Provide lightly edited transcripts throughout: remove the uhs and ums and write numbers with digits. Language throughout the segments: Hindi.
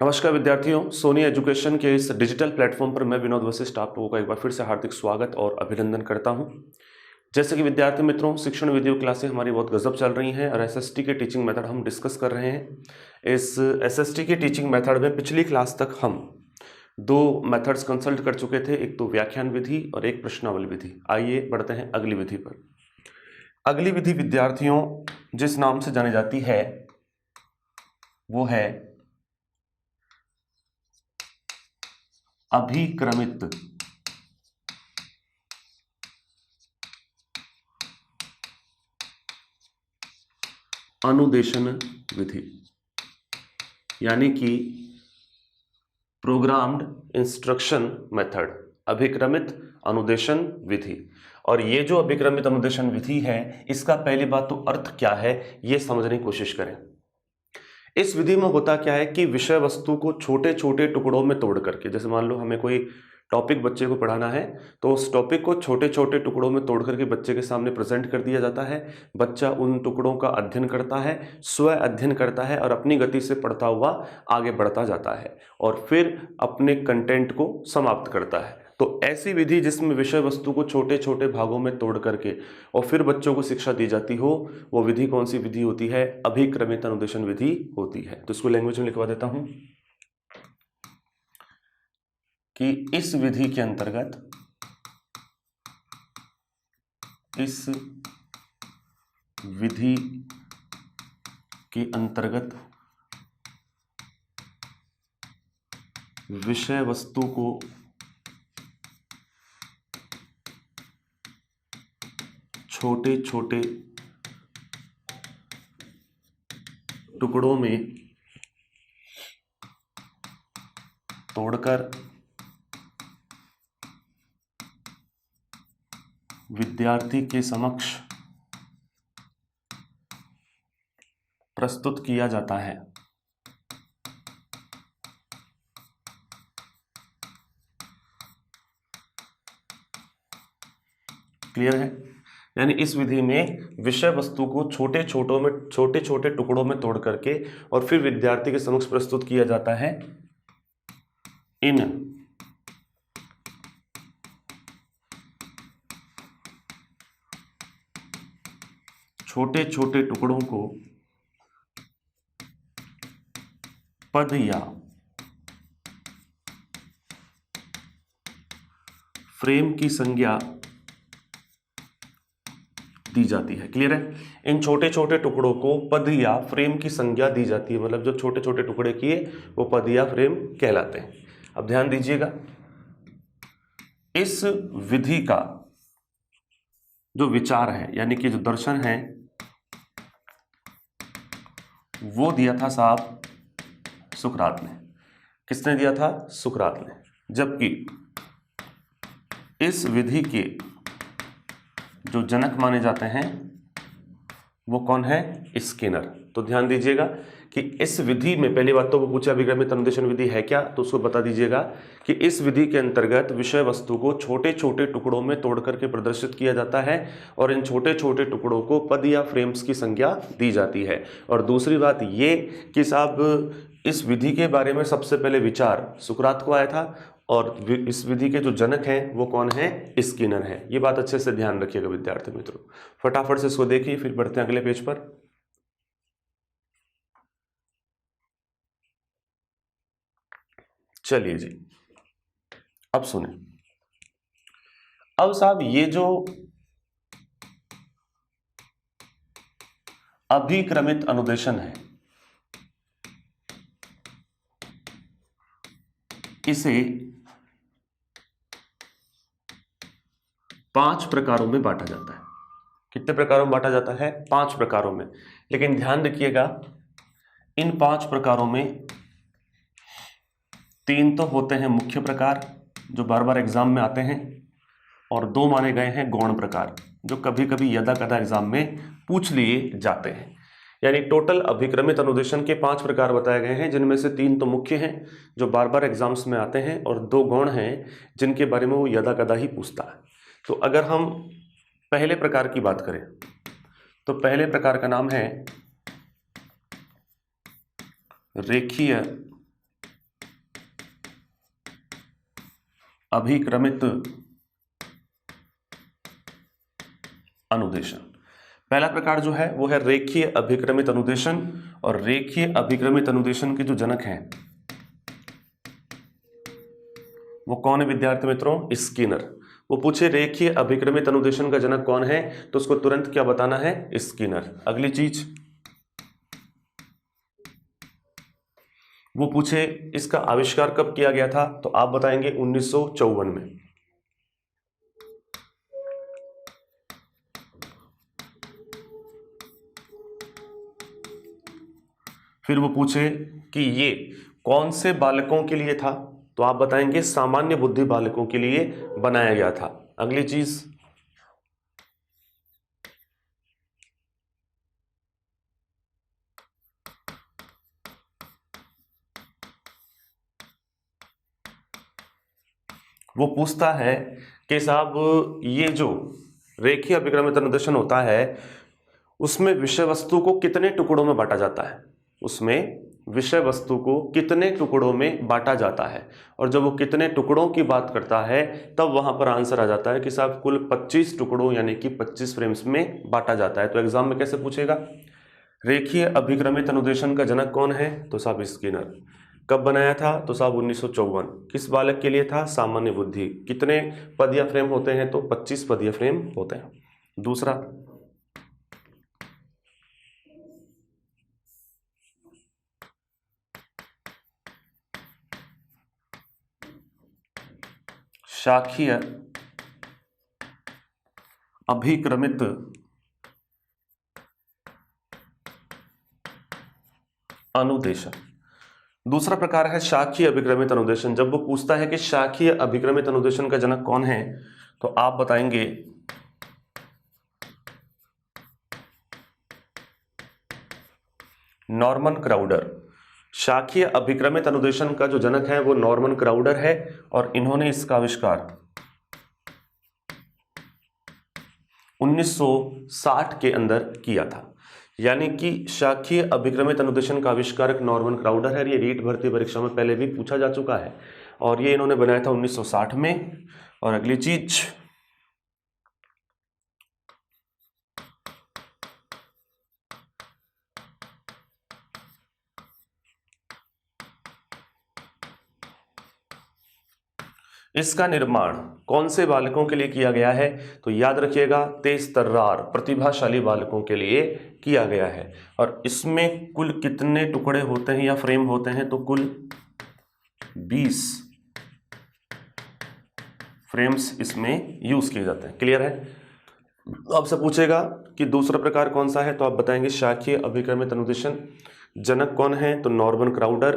नमस्कार विद्यार्थियों, सोनी एजुकेशन के इस डिजिटल प्लेटफॉर्म पर मैं विनोद वशिष्ठ आप लोगों का एक बार फिर से हार्दिक स्वागत और अभिनंदन करता हूं। जैसे कि विद्यार्थी मित्रों, शिक्षण वीडियो क्लासें हमारी बहुत गजब चल रही हैं और एसएसटी के टीचिंग मेथड हम डिस्कस कर रहे हैं। इस एसएसटी के टीचिंग मेथड में पिछली क्लास तक हम दो मेथड्स कंसल्ट कर चुके थे, एक तो व्याख्यान विधि और एक प्रश्नावली विधि। आइए बढ़ते हैं अगली विधि पर। अगली विधि विद्यार्थियों जिस नाम से जानी जाती है वो है अभिक्रमित अनुदेशन विधि, यानी कि प्रोग्राम्ड इंस्ट्रक्शन मेथड, अभिक्रमित अनुदेशन विधि। और ये जो अभिक्रमित अनुदेशन विधि है, इसका पहली बात तो अर्थ क्या है ये समझने की कोशिश करें। इस विधि में होता क्या है कि विषय वस्तु को छोटे छोटे टुकड़ों में तोड़ करके, जैसे मान लो हमें कोई टॉपिक बच्चे को पढ़ाना है तो उस टॉपिक को छोटे छोटे टुकड़ों में तोड़ करके बच्चे के सामने प्रेजेंट कर दिया जाता है। बच्चा उन टुकड़ों का अध्ययन करता है, स्व अध्ययन करता है और अपनी गति से पढ़ता हुआ आगे बढ़ता जाता है और फिर अपने कंटेंट को समाप्त करता है। तो ऐसी विधि जिसमें विषय वस्तु को छोटे छोटे भागों में तोड़ करके और फिर बच्चों को शिक्षा दी जाती हो, वो विधि कौन सी विधि होती है? अभिक्रमित अनुदेशन विधि होती है। तो इसको लैंग्वेज में लिखवा देता हूं कि इस विधि के अंतर्गत विषय वस्तु को छोटे छोटे टुकड़ों में तोड़कर विद्यार्थी के समक्ष प्रस्तुत किया जाता है। क्लियर है? यानी इस विधि में विषय वस्तु को छोटे छोटे टुकड़ों में तोड़ करके और फिर विद्यार्थी के समक्ष प्रस्तुत किया जाता है। इन छोटे छोटे टुकड़ों को पद या फ्रेम की संज्ञा दी जाती है। क्लियर है? इन छोटे छोटे टुकड़ों को पद या फ्रेम की संज्ञा दी जाती है, मतलब जो छोटे छोटे टुकड़े किए वो पद या फ्रेम कहलाते हैं। अब ध्यान दीजिएगा, इस विधि का जो विचार है यानी कि जो दर्शन है वो दिया था साहब सुकरात ने। किसने दिया था? सुकरात ने। जबकि इस विधि के जो जनक माने जाते हैं वो कौन है? स्किनर। तो ध्यान दीजिएगा कि इस विधि में पहली बात तो वो पूछा अभिक्रमित अनुदेशन विधि है क्या, तो उसको बता दीजिएगा कि इस विधि के अंतर्गत विषय वस्तु को छोटे छोटे टुकड़ों में तोड़ करके प्रदर्शित किया जाता है और इन छोटे छोटे टुकड़ों को पद या फ्रेम्स की संज्ञा दी जाती है। और दूसरी बात ये कि साहब इस विधि के बारे में सबसे पहले विचार सुकरात को आया था और इस विधि के जो जनक हैं वो कौन है? स्किनर है। ये बात अच्छे से ध्यान रखिएगा विद्यार्थी मित्रों। फटाफट से इसको देखिए, फिर बढ़ते हैं अगले पेज पर। चलिए जी, अब सुने। अब साहब ये जो अभिक्रमित अनुदेशन है इसे 5 प्रकारों में बांटा जाता है। कितने प्रकारों में बांटा जाता है? 5 प्रकारों में। लेकिन ध्यान रखिएगा, इन 5 प्रकारों में 3 तो होते हैं मुख्य प्रकार जो बार बार एग्जाम में आते हैं और 2 माने गए हैं गौण प्रकार जो कभी कभी यदा कदा एग्जाम में पूछ लिए जाते हैं। यानी टोटल अभिक्रमित अनुदेशन के 5 प्रकार बताए गए हैं, जिनमें से 3 तो मुख्य हैं जो बार बार एग्जाम्स में आते हैं और 2 गौण हैं जिनके बारे में वो यदा कदा ही पूछता है। तो अगर हम पहले प्रकार की बात करें तो पहले प्रकार का नाम है रेखीय अभिक्रमित अनुदेशन। पहला प्रकार जो है वो है रेखीय अभिक्रमित अनुदेशन, और रेखीय अभिक्रमित अनुदेशन के जो जनक हैं वो कौन है विद्यार्थी मित्रों? स्किनर। वो पूछे रेखीय अभिक्रमित अनुदेशन का जनक कौन है, तो उसको तुरंत क्या बताना है? स्किनर। अगली चीज वो पूछे इसका आविष्कार कब किया गया था, तो आप बताएंगे 1954 में। फिर वो पूछे कि ये कौन से बालकों के लिए था, तो आप बताएंगे सामान्य बुद्धि बालकों के लिए बनाया गया था। अगली चीज वो पूछता है कि साहब ये जो रेखीय अभिक्रमित अनुदेशन होता है उसमें विषय वस्तु को कितने टुकड़ों में बांटा जाता है, उसमें विषय वस्तु को कितने टुकड़ों में बांटा जाता है। और जब वो कितने टुकड़ों की बात करता है तब वहां पर आंसर आ जाता है कि साहब कुल 25 टुकड़ों यानी कि 25 फ्रेम्स में बांटा जाता है। तो एग्जाम में कैसे पूछेगा? रेखीय अभिक्रमित अनुदेशन का जनक कौन है, तो साहब स्किनर। कब बनाया था, तो साहब 1954। किस बालक के लिए था? सामान्य बुद्धि। कितने पदीय फ्रेम होते हैं, तो 25 पदीय फ्रेम होते हैं। दूसरा शाखीय अभिक्रमित अनुदेशन। दूसरा प्रकार है शाखीय अभिक्रमित अनुदेशन। जब वो पूछता है कि शाखीय अभिक्रमित अनुदेशन का जनक कौन है, तो आप बताएंगे नॉर्मन क्राउडर। शाखीय अभिक्रमित अनुदेशन का जो जनक है वो नॉर्मन क्राउडर है, और इन्होंने इसका आविष्कार 1960 के अंदर किया था। यानी कि शाखीय अभिक्रमित अनुदेशन का आविष्कारक नॉर्मन क्राउडर है। ये रीट भर्ती परीक्षा में पहले भी पूछा जा चुका है, और ये इन्होंने बनाया था 1960 में। और अगली चीज इसका निर्माण कौन से बालकों के लिए किया गया है, तो याद रखिएगा तेज तर्रार प्रतिभाशाली बालकों के लिए किया गया है। और इसमें कुल कितने टुकड़े होते हैं या फ्रेम होते हैं, तो कुल 20 फ्रेम्स इसमें यूज किए जाते हैं। क्लियर है? आपसे पूछेगा कि दूसरा प्रकार कौन सा है, तो आप बताएंगे शाखीय अभिक्रमित अनुदेशन। जनक कौन है, तो नॉर्मन क्राउडर।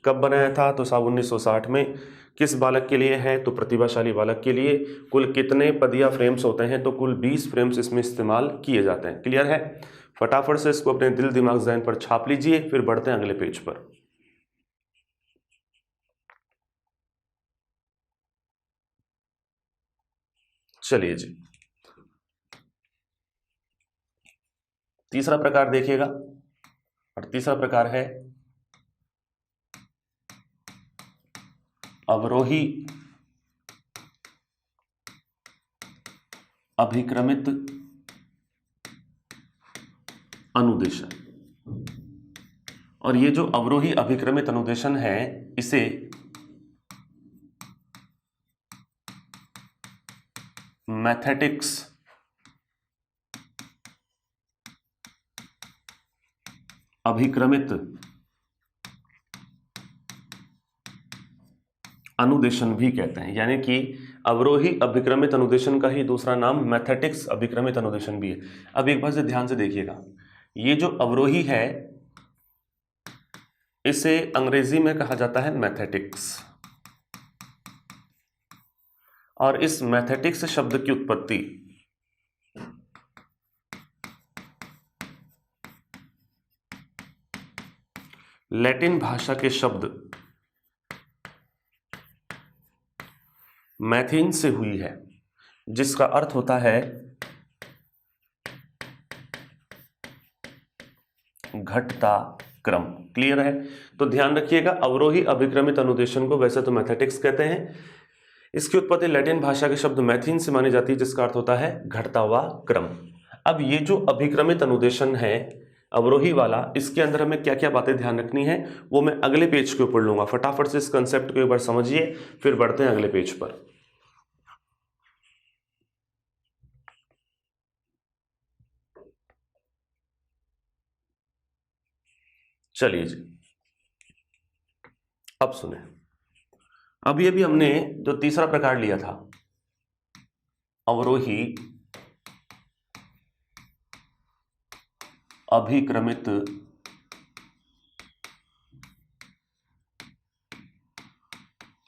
कब बनाया था, तो साल 1960 में। किस बालक के लिए है, तो प्रतिभाशाली बालक के लिए। कुल कितने पदीय फ्रेम्स होते हैं, तो कुल 20 फ्रेम्स इसमें इस्तेमाल किए जाते हैं। क्लियर है? फटाफट से इसको अपने दिल दिमाग ज़हन पर छाप लीजिए, फिर बढ़ते हैं अगले पेज पर। चलिए जी, तीसरा प्रकार देखिएगा, और तीसरा प्रकार है अवरोही अभिक्रमित अनुदेशन। और ये जो अवरोही अभिक्रमित अनुदेशन है इसे मैथेटिक्स अभिक्रमित अनुदेशन भी कहते हैं। यानी कि अवरोही अभिक्रमित अनुदेशन का ही दूसरा नाम मैथेटिक्स अभिक्रमित अनुदेशन भी है। अब एक बार से ध्यान से देखिएगा, ये जो अवरोही है इसे अंग्रेजी में कहा जाता है मैथेटिक्स, और इस मैथेटिक्स शब्द की उत्पत्ति लैटिन भाषा के शब्द मैथिन से हुई है, जिसका अर्थ होता है घटता क्रम। क्लियर है? तो ध्यान रखिएगा, अवरोही अभिक्रमित अनुदेशन को वैसे तो मैथेटिक्स कहते हैं, इसकी उत्पत्ति लैटिन भाषा के शब्द मैथिन से मानी जाती है, जिसका अर्थ होता है घटता हुआ क्रम। अब ये जो अभिक्रमित अनुदेशन है अवरोही वाला, इसके अंदर हमें क्या क्या बातें ध्यान रखनी है वो मैं अगले पेज के ऊपर लूंगा। फटाफट से इस कंसेप्ट को एक बार समझिए, फिर बढ़ते हैं अगले पेज पर। चलिए जी, अब सुने। अभी अभी हमने जो तीसरा प्रकार लिया था अवरोही अभिक्रमित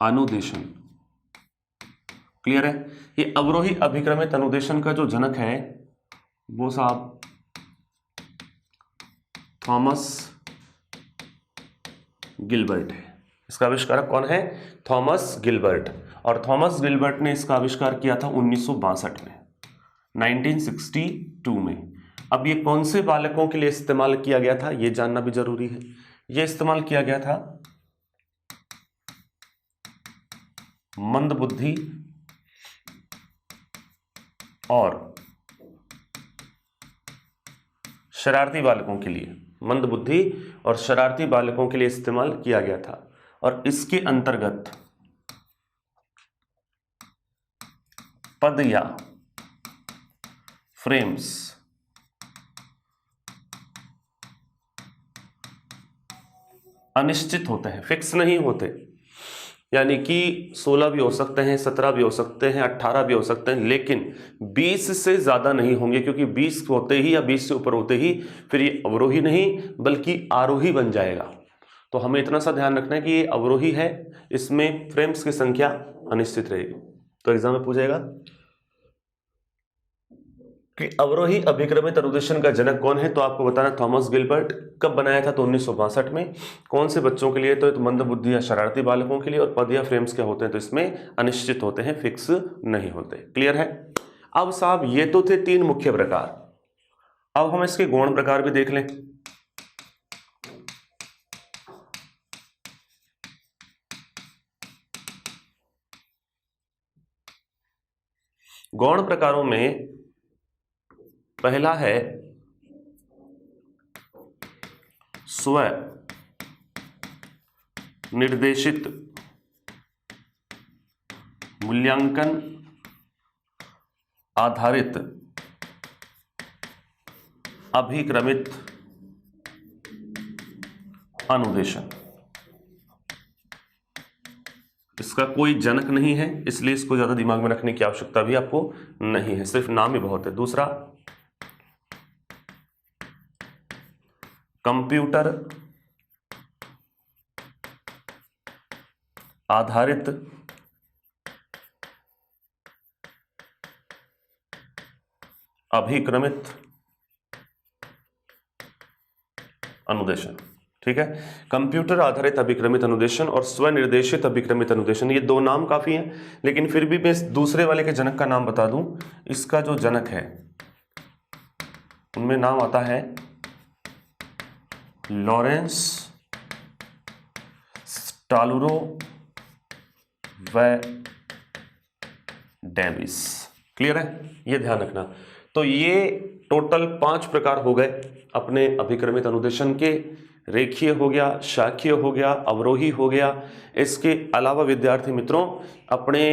अनुदेशन, क्लियर है? ये अवरोही अभिक्रमित अनुदेशन का जो जनक है वो साहब थॉमस गिलबर्ट है। इसका आविष्कारक कौन है? Thomas Gilbert. और थॉमस गिलबर्ट ने इसका आविष्कार किया था 1962 में, 1962 में। अब ये कौन से बालकों के लिए इस्तेमाल किया गया था ये जानना भी जरूरी है। ये इस्तेमाल किया गया था मंदबुद्धि और शरारती बालकों के लिए, मंदबुद्धि और शरारती बालकों के लिए इस्तेमाल किया गया था। और इसके अंतर्गत पद या फ्रेम्स अनिश्चित होते हैं, फिक्स नहीं होते। यानी कि 16 भी हो सकते हैं, 17 भी हो सकते हैं, 18 भी हो सकते हैं, लेकिन 20 से ज़्यादा नहीं होंगे, क्योंकि 20 होते ही या 20 से ऊपर होते ही फिर ये अवरोही नहीं बल्कि आरोही बन जाएगा। तो हमें इतना सा ध्यान रखना है कि ये अवरोही है, इसमें फ्रेम्स की संख्या अनिश्चित रहेगी। तो एग्जाम में पूछेगा कि अवरोही अभिक्रमित अनुदेशन का जनक कौन है, तो आपको बताना थॉमस गिलबर्ट। कब बनाया था? तो 1962 में। कौन से बच्चों के लिए? तो मंदबुद्धि या शरारती बालकों के लिए। और पद या फ्रेम्स क्या होते हैं? तो इसमें अनिश्चित होते हैं, फिक्स नहीं होते। क्लियर है? अब साहब ये तो थे 3 मुख्य प्रकार। अब हम इसके गौण प्रकार भी देख लें। गौण प्रकारों में पहला है स्व निर्देशित मूल्यांकन आधारित अभिक्रमित अनुदेशन। इसका कोई जनक नहीं है, इसलिए इसको ज्यादा दिमाग में रखने की आवश्यकता भी आपको नहीं है, सिर्फ नाम ही बहुत है। दूसरा कंप्यूटर आधारित अभिक्रमित अनुदेशन। ठीक है, कंप्यूटर आधारित अभिक्रमित अनुदेशन और स्वनिर्देशित अभिक्रमित अनुदेशन, ये 2 नाम काफी हैं, लेकिन फिर भी मैं दूसरे वाले के जनक का नाम बता दूं। इसका जो जनक है उनमें नाम आता है लॉरेंस स्टालुरो व डेविस। क्लियर है? ये ध्यान रखना। तो ये टोटल 5 प्रकार हो गए अपने अभिक्रमित अनुदेशन के। रेखीय हो गया, शाखीय हो गया, अवरोही हो गया। इसके अलावा विद्यार्थी मित्रों अपने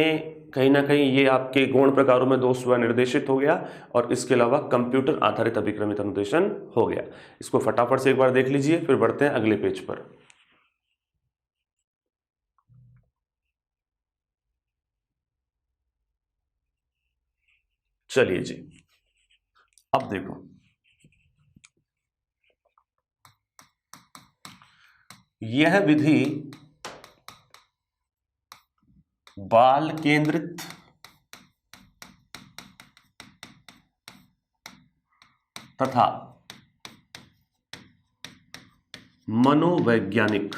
कहीं ना कहीं ये आपके गौण प्रकारों में 2 स्वनिर्देशित हो गया, और इसके अलावा कंप्यूटर आधारित अभिक्रमित अनुदेशन हो गया। इसको फटाफट से एक बार देख लीजिए, फिर बढ़ते हैं अगले पेज पर। चलिए जी, अब देखो यह विधि बाल केंद्रित तथा मनोवैज्ञानिक,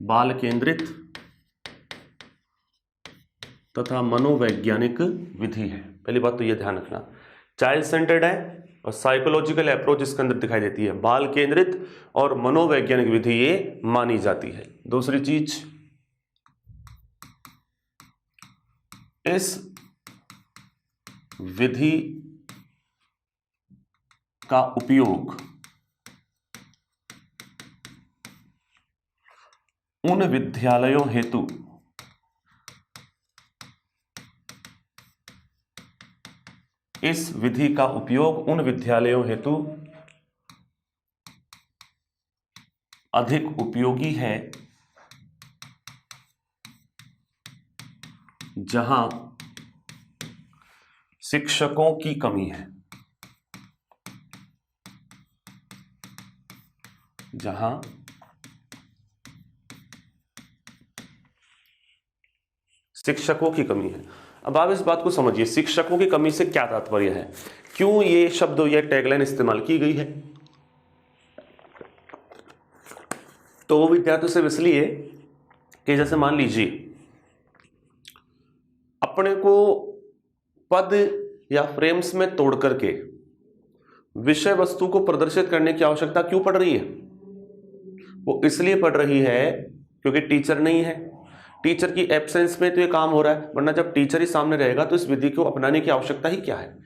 बाल केंद्रित तथा मनोवैज्ञानिक विधि है। पहली बात तो यह ध्यान रखना, चाइल्ड सेंटर्ड है और साइकोलॉजिकल अप्रोच इसके अंदर दिखाई देती है। बाल केंद्रित और मनोवैज्ञानिक विधि ये मानी जाती है। दूसरी चीज इस विधि का उपयोग उन विद्यालयों हेतु इस विधि का उपयोग उन विद्यालयों हेतु अधिक उपयोगी है जहां शिक्षकों की कमी है। जहां शिक्षकों की कमी है। अब आप इस बात को समझिए, शिक्षकों की कमी से क्या तात्पर्य है, क्यों ये शब्द या टैगलाइन इस्तेमाल की गई है। तो वो विद्यार्थियों से इसलिए कि जैसे मान लीजिए अपने को पद या फ्रेम्स में तोड़ करके विषय वस्तु को प्रदर्शित करने की आवश्यकता क्यों पड़ रही है। वो इसलिए पड़ रही है क्योंकि टीचर नहीं है। टीचर की एब्सेंस में तो ये काम हो रहा है, वरना जब टीचर ही सामने रहेगा तो इस विधि को अपनाने की आवश्यकता ही क्या है।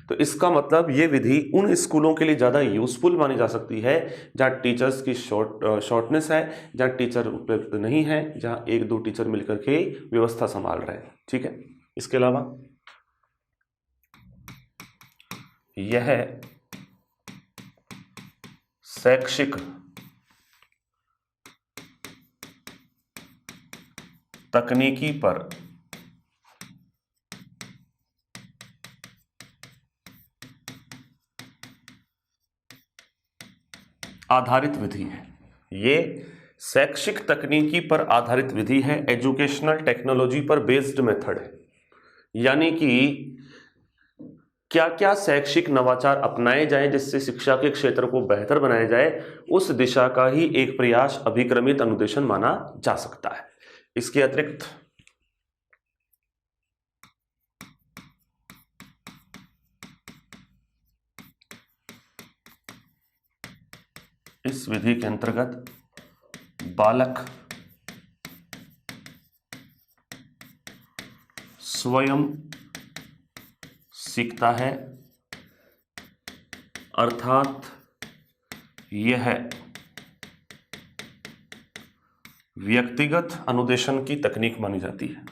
तो इसका मतलब ये विधि उन स्कूलों के लिए ज़्यादा यूजफुल मानी जा सकती है जहाँ टीचर्स की शॉर्टनेस है, जहाँ टीचर उपलब्ध नहीं है, जहाँ एक दो टीचर मिलकर के व्यवस्था संभाल रहे हैं। ठीक है। इसके अलावा यह शैक्षिक तकनीकी पर आधारित विधि है। ये शैक्षिक तकनीकी पर आधारित विधि है, एजुकेशनल टेक्नोलॉजी पर बेस्ड मेथड है। यानी कि क्या क्या शैक्षिक नवाचार अपनाए जाएं जिससे शिक्षा के क्षेत्र को बेहतर बनाया जाए, उस दिशा का ही एक प्रयास अभिक्रमित अनुदेशन माना जा सकता है। इसके अतिरिक्त इस विधि के अंतर्गत बालक स्वयं सीखता है, अर्थात यह व्यक्तिगत अनुदेशन की तकनीक मानी जाती है।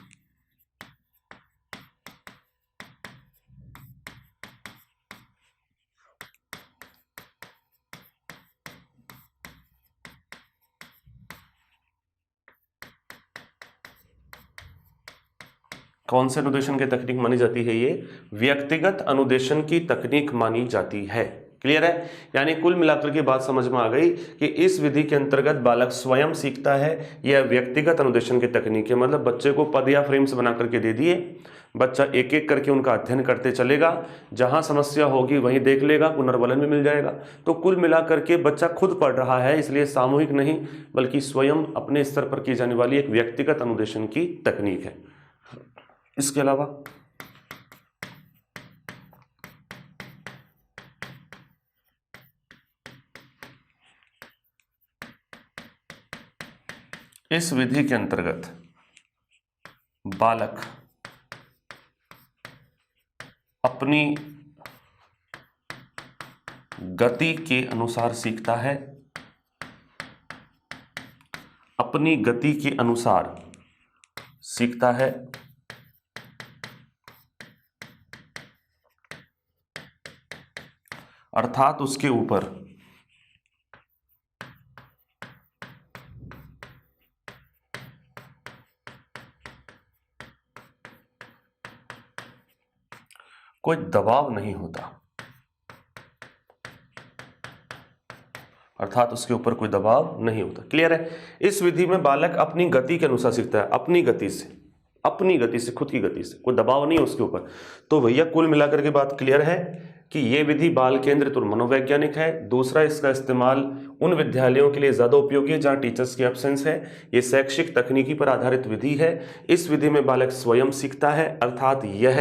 कौन से अनुदेशन की तकनीक मानी जाती है? ये व्यक्तिगत अनुदेशन की तकनीक मानी जाती है। क्लियर है? यानी कुल मिलाकर के बात समझ में आ गई कि इस विधि के अंतर्गत बालक स्वयं सीखता है, यह व्यक्तिगत अनुदेशन की तकनीक है। मतलब बच्चे को पद या फ्रेम्स बना करके दे दिए, बच्चा एक एक करके उनका अध्ययन करते चलेगा, जहां समस्या होगी वहीं देख लेगा, पुनर्वलन भी मिल जाएगा। तो कुल मिलाकर के बच्चा खुद पढ़ रहा है, इसलिए सामूहिक नहीं बल्कि स्वयं अपने स्तर पर की जाने वाली एक व्यक्तिगत अनुदेशन की तकनीक है। इसके अलावा इस विधि के अंतर्गत बालक अपनी गति के अनुसार सीखता है, अपनी गति के अनुसार सीखता है, अर्थात उसके ऊपर कोई दबाव नहीं होता, अर्थात उसके ऊपर कोई दबाव नहीं होता। क्लियर है? इस विधि में बालक अपनी गति के अनुसार सीखता है, अपनी गति से, खुद की गति से, कोई दबाव नहीं है उसके ऊपर। तो भैया कुल मिलाकर के बात क्लियर है कि ये विधि बाल केंद्रित और मनोवैज्ञानिक है। दूसरा, इसका इस्तेमाल उन विद्यालयों के लिए ज़्यादा उपयोगी है जहाँ टीचर्स की एब्सेंस है। ये शैक्षिक तकनीकी पर आधारित विधि है। इस विधि में बालक स्वयं सीखता है, अर्थात यह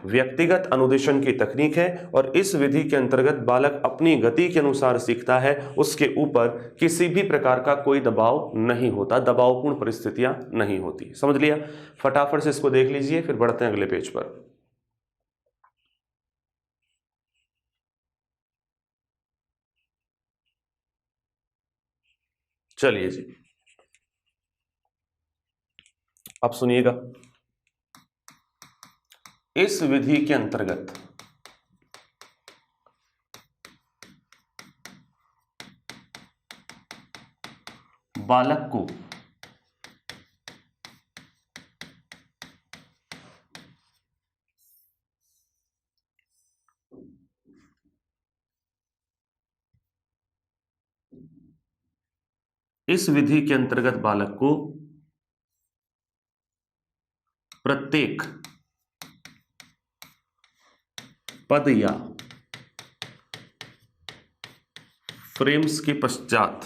व्यक्तिगत अनुदेशन की तकनीक है और इस विधि के अंतर्गत बालक अपनी गति के अनुसार सीखता है, उसके ऊपर किसी भी प्रकार का कोई दबाव नहीं होता, दबावपूर्ण परिस्थितियां नहीं होती। समझ लिया? फटाफट से इसको देख लीजिए, फिर बढ़ते हैं अगले पेज पर। चलिए जी, अब सुनिएगा। इस विधि के अंतर्गत बालक को प्रत्येक पद या फ्रेम्स के पश्चात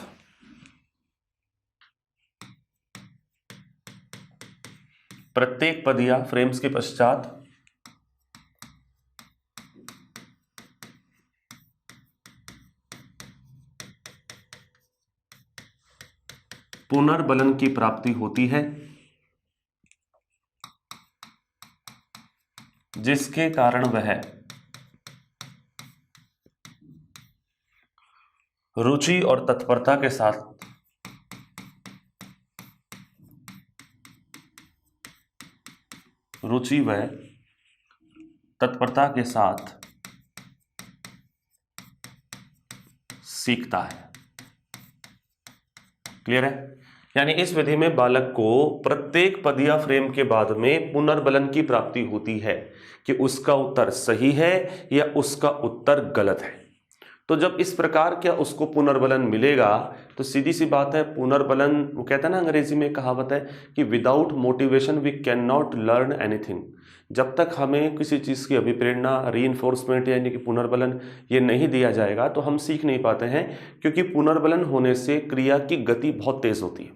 पुनर्बलन की प्राप्ति होती है, जिसके कारण वह रुचि और तत्परता के साथ सीखता है। क्लियर है? यानी इस विधि में बालक को प्रत्येक पद या फ्रेम के बाद में पुनर्बलन की प्राप्ति होती है कि उसका उत्तर सही है या उसका उत्तर गलत है। तो जब इस प्रकार का उसको पुनर्बलन मिलेगा तो सीधी सी बात है, पुनर्बलन, वो कहते हैं ना, अंग्रेजी में कहावत है कि without motivation we can not learn anything. जब तक हमें किसी चीज़ की अभिप्रेरणा, रीइंफोर्समेंट यानी कि पुनर्बलन ये नहीं दिया जाएगा तो हम सीख नहीं पाते हैं, क्योंकि पुनर्बलन होने से क्रिया की गति बहुत तेज होती है,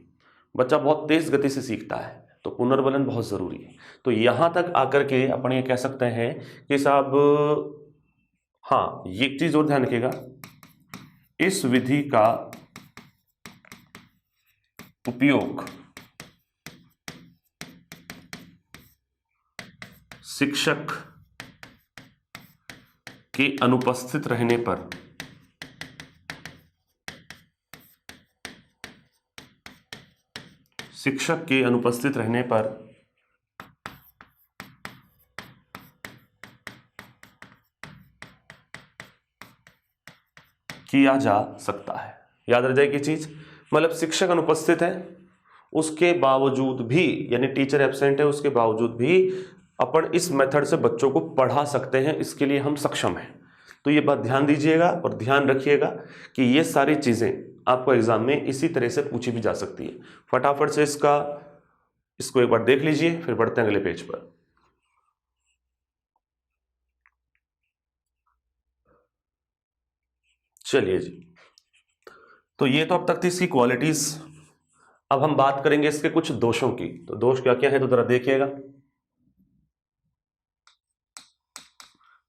बच्चा बहुत तेज गति से सीखता है, तो पुनर्बलन बहुत ज़रूरी है। तो यहाँ तक आकर के अपन ये कह सकते हैं कि साहब, हाँ, ये एक चीज़ और ध्यान रखिएगा, इस विधि का उपयोग शिक्षक के अनुपस्थित रहने पर किया जा सकता है। याद रह जाएगी चीज, मतलब शिक्षक अनुपस्थित है उसके बावजूद भी, यानी टीचर एब्सेंट है उसके बावजूद भी अपन इस मेथड से बच्चों को पढ़ा सकते हैं, इसके लिए हम सक्षम हैं। तो ये बात ध्यान दीजिएगा और ध्यान रखिएगा कि ये सारी चीजें आपको एग्जाम में इसी तरह से पूछी भी जा सकती है। फटाफट से इसको एक बार देख लीजिए, फिर बढ़ते हैं अगले पेज पर। चलिए जी, तो ये तो अब तक थी इसकी क्वालिटीज। अब हम बात करेंगे इसके कुछ दोषों की। तो दोष क्या क्या है तो जरा देखिएगा।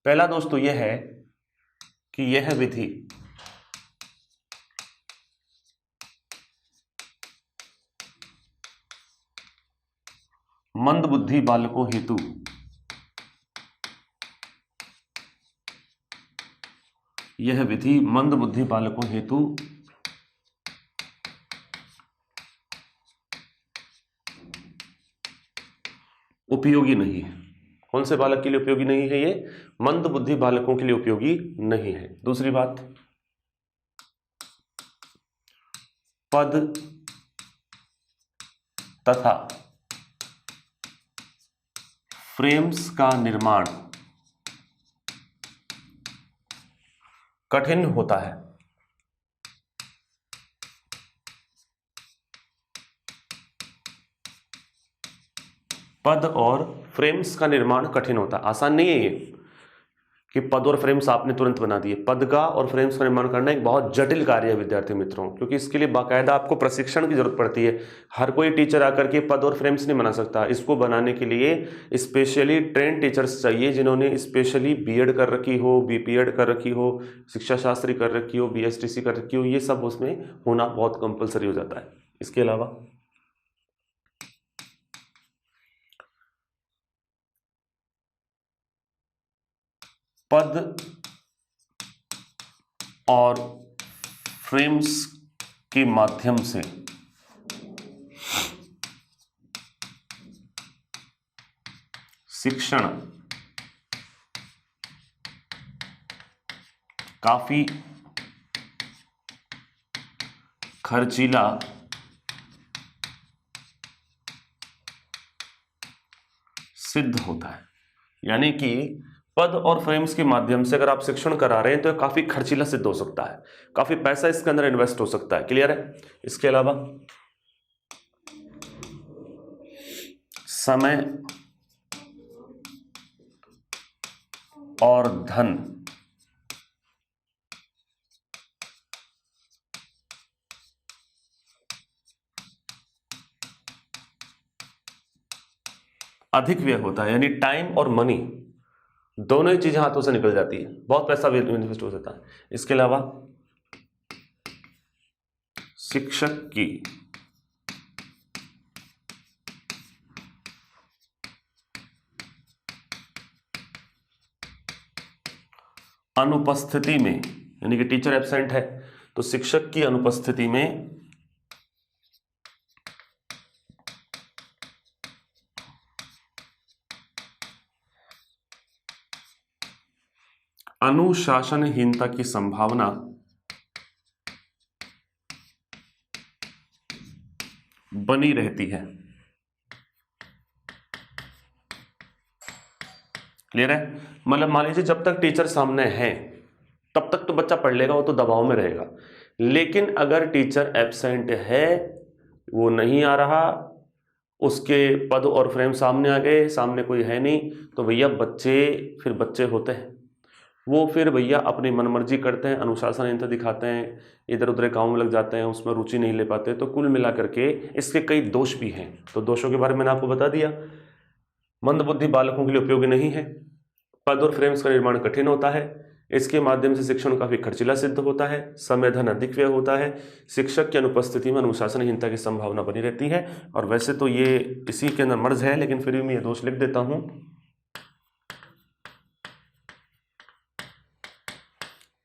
पहला दोष तो यह है कि यह विधि मंदबुद्धि बालकों हेतु उपयोगी नहीं है। कौन से बालक के लिए उपयोगी नहीं है? ये मंदबुद्धि बालकों के लिए उपयोगी नहीं है। दूसरी बात, पद तथा फ्रेम्स का निर्माण कठिन होता है। पद और फ्रेम्स का निर्माण कठिन होता है, आसान नहीं है ये। कि पद और फ्रेम्स आपने तुरंत बना दिए। पद का और फ्रेम्स का निर्माण करना एक बहुत जटिल कार्य है विद्यार्थी मित्रों, क्योंकि इसके लिए बाकायदा आपको प्रशिक्षण की जरूरत पड़ती है। हर कोई टीचर आकर के पद और फ्रेम्स नहीं बना सकता। इसको बनाने के लिए स्पेशली ट्रेन टीचर्स चाहिए, जिन्होंने स्पेशली बीएड कर रखी हो, बीपीएड कर रखी हो, शिक्षा शास्त्री कर रखी हो, बीएसटीसी कर रखी हो, ये सब उसमें होना बहुत कंपलसरी हो जाता है। इसके अलावा पद और फ्रेम्स के माध्यम से शिक्षण काफी खर्चीला सिद्ध होता है। यानी कि पद और फ्रेम्स के माध्यम से अगर आप शिक्षण करा रहे हैं तो काफी खर्चीला सिद्ध हो सकता है, काफी पैसा इसके अंदर इन्वेस्ट हो सकता है। क्लियर है? इसके अलावा समय और धन अधिक व्यय होता है, यानी टाइम और मनी दोनों ही चीजें हाथों से निकल जाती है, बहुत पैसा इन्वेस्ट हो जाता है। इसके अलावा शिक्षक की अनुपस्थिति में, यानी कि टीचर एब्सेंट है तो शिक्षक की अनुपस्थिति में अनुशासनहीनता की संभावना बनी रहती है। क्लियर है? मतलब मान लीजिए जब तक टीचर सामने है तब तक तो बच्चा पढ़ लेगा, वो तो दबाव में रहेगा। लेकिन अगर टीचर एब्सेंट है, वो नहीं आ रहा, उसके पद और फ्रेम सामने आ गए, सामने कोई है नहीं, तो भैया फिर बच्चे होते हैं, वो फिर भैया अपनी मनमर्जी करते हैं, अनुशासनहीनता दिखाते हैं, इधर उधर काम में लग जाते हैं, उसमें रुचि नहीं ले पाते। तो कुल मिला करके इसके कई दोष भी हैं। तो दोषों के बारे में मैंने आपको बता दिया। मंदबुद्धि बालकों के लिए उपयोगी नहीं है, पद और फ्रेम्स का निर्माण कठिन होता है, इसके माध्यम से शिक्षण काफी खर्चीला सिद्ध होता है, समय धन अधिक व्यय होता है, शिक्षक की अनुपस्थिति में अनुशासनहीनता की संभावना बनी रहती है। और वैसे तो ये इसी के अंदर मर्ज है, लेकिन फिर भी मैं ये दोष लिख देता हूं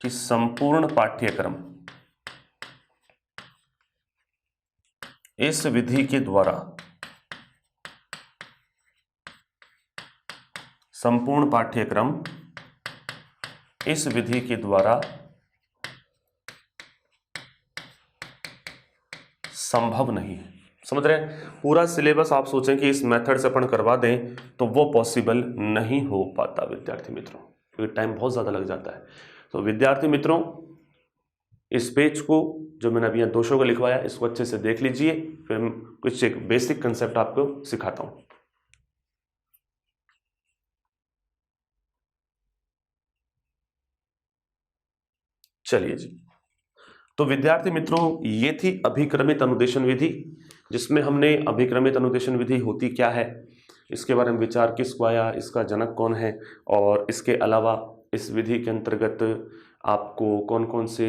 कि संपूर्ण पाठ्यक्रम इस विधि के द्वारा, संपूर्ण पाठ्यक्रम इस विधि के द्वारा संभव नहीं है। समझ रहे हैं? पूरा सिलेबस आप सोचें कि इस मेथड से अपन करवा दें तो वो पॉसिबल नहीं हो पाता विद्यार्थी मित्रों, क्योंकि टाइम बहुत ज़्यादा लग जाता है। तो विद्यार्थी मित्रों, इस पेज को जो मैंने अभी यहाँ दोषों को लिखवाया, इसको अच्छे से देख लीजिए, फिर कुछ एक बेसिक कंसेप्ट आपको सिखाता हूँ। चलिए जी, तो विद्यार्थी मित्रों, ये थी अभिक्रमित अनुदेशन विधि, जिसमें हमने अभिक्रमित अनुदेशन विधि होती क्या है, इसके बारे में विचार किसको आया, इसका जनक कौन है, और इसके अलावा इस विधि के अंतर्गत आपको कौन कौन से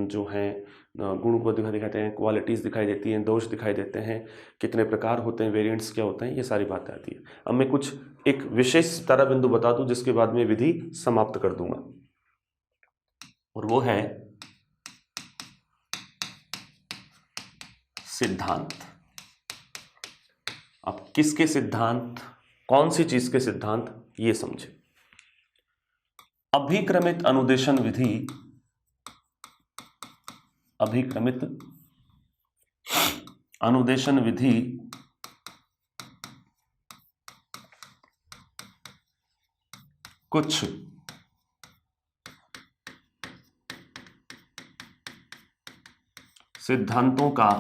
जो हैं गुण को दिखाई देते हैं, क्वालिटीज़ दिखाई देती हैं, दोष दिखाई देते हैं, कितने प्रकार होते हैं, वेरिएंट्स क्या होते हैं, ये सारी बातें आती है। अब मैं कुछ एक विशेष तारा बिंदु बता दूं, जिसके बाद में विधि समाप्त कर दूंगा, और वो है सिद्धांत। अब किसके सिद्धांत, कौन सी चीज के सिद्धांत, ये समझे। अभिक्रमित अनुदेशन विधि, अभिक्रमित अनुदेशन विधि कुछ सिद्धांतों का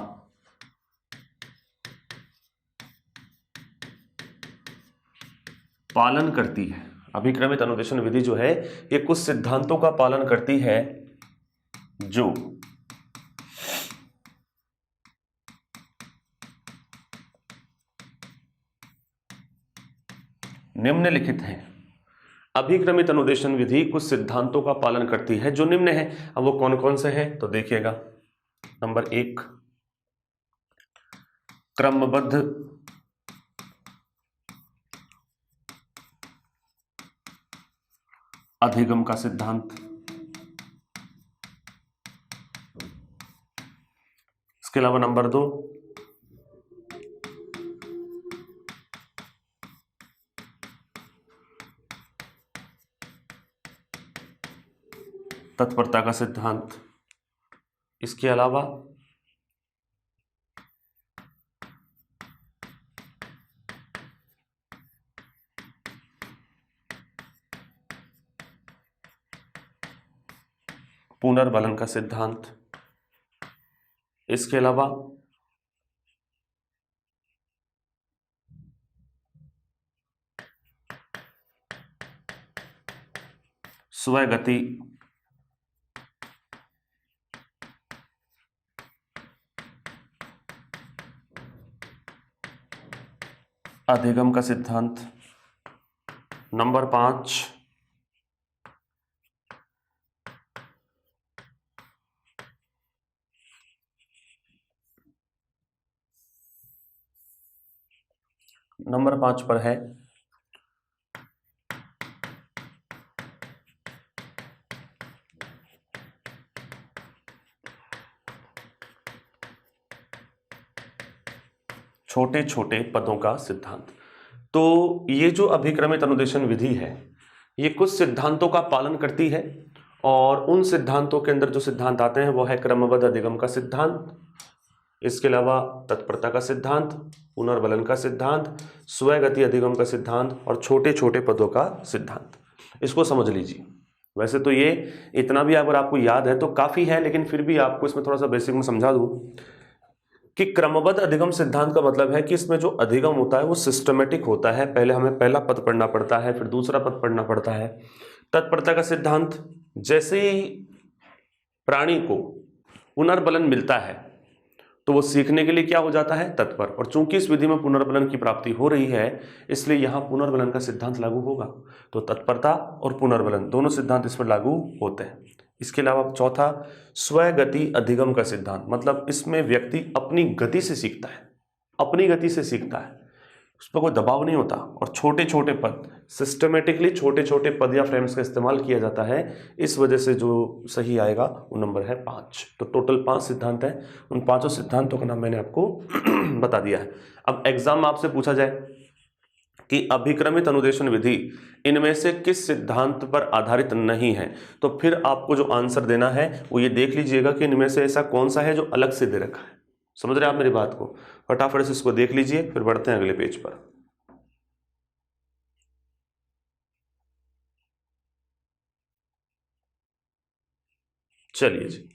पालन करती है। अभिक्रमित अनुदेशन विधि जो है ये कुछ सिद्धांतों का पालन करती है जो निम्नलिखित हैं। अभिक्रमित अनुदेशन विधि कुछ सिद्धांतों का पालन करती है जो निम्न है। अब वो कौन कौन से हैं तो देखिएगा। नंबर 1, क्रमबद्ध अधिगम का सिद्धांत। इसके अलावा नंबर 2, तत्परता का सिद्धांत। इसके अलावा पुनर्बलन का सिद्धांत। इसके अलावा स्वगति अधिगम का सिद्धांत। नंबर 5, नंबर 5 पर है छोटे छोटे पदों का सिद्धांत। तो ये जो अभिक्रमित अनुदेशन विधि है ये कुछ सिद्धांतों का पालन करती है और उन सिद्धांतों के अंदर जो सिद्धांत आते हैं वो है क्रमबद्ध अधिगम का सिद्धांत, इसके अलावा तत्परता का सिद्धांत, पुनर्बलन का सिद्धांत, स्वगति अधिगम का सिद्धांत और छोटे छोटे पदों का सिद्धांत। इसको समझ लीजिए। वैसे तो ये इतना भी अगर आपको याद है तो काफ़ी है, लेकिन फिर भी आपको इसमें थोड़ा सा बेसिक में समझा दूं कि क्रमबद्ध अधिगम सिद्धांत का मतलब है कि इसमें जो अधिगम होता है वो सिस्टमेटिक होता है। पहले हमें पहला पद पढ़ना पड़ता है, फिर दूसरा पद पढ़ना पड़ता है। तत्परता का सिद्धांत, जैसे ही प्राणी को पुनर्बलन मिलता है तो वो सीखने के लिए क्या हो जाता है, तत्पर। और चूंकि इस विधि में पुनर्बलन की प्राप्ति हो रही है इसलिए यहाँ पुनर्बलन का सिद्धांत लागू होगा। तो तत्परता और पुनर्बलन दोनों सिद्धांत इस पर लागू होते हैं। इसके अलावा चौथा, स्वगति अधिगम का सिद्धांत, मतलब इसमें व्यक्ति अपनी गति से सीखता है, अपनी गति से सीखता है, उस पर कोई दबाव नहीं होता। और छोटे छोटे पद, सिस्टमेटिकली छोटे छोटे पद या फ्रेम्स का इस्तेमाल किया जाता है। इस वजह से जो सही आएगा वो नंबर है 5। तो टोटल 5 सिद्धांत हैं। उन 5 सिद्धांतों का नाम मैंने आपको बता दिया है। अब एग्जाम में आपसे पूछा जाए कि अभिक्रमित अनुदेशन विधि इनमें से किस सिद्धांत पर आधारित नहीं है, तो फिर आपको जो आंसर देना है वो ये देख लीजिएगा कि इनमें से ऐसा कौन सा है जो अलग से दे रखा है। समझ रहे हैं आप मेरी बात को? फटाफट से इसको देख लीजिए, फिर बढ़ते हैं अगले पेज पर। चलिए जी,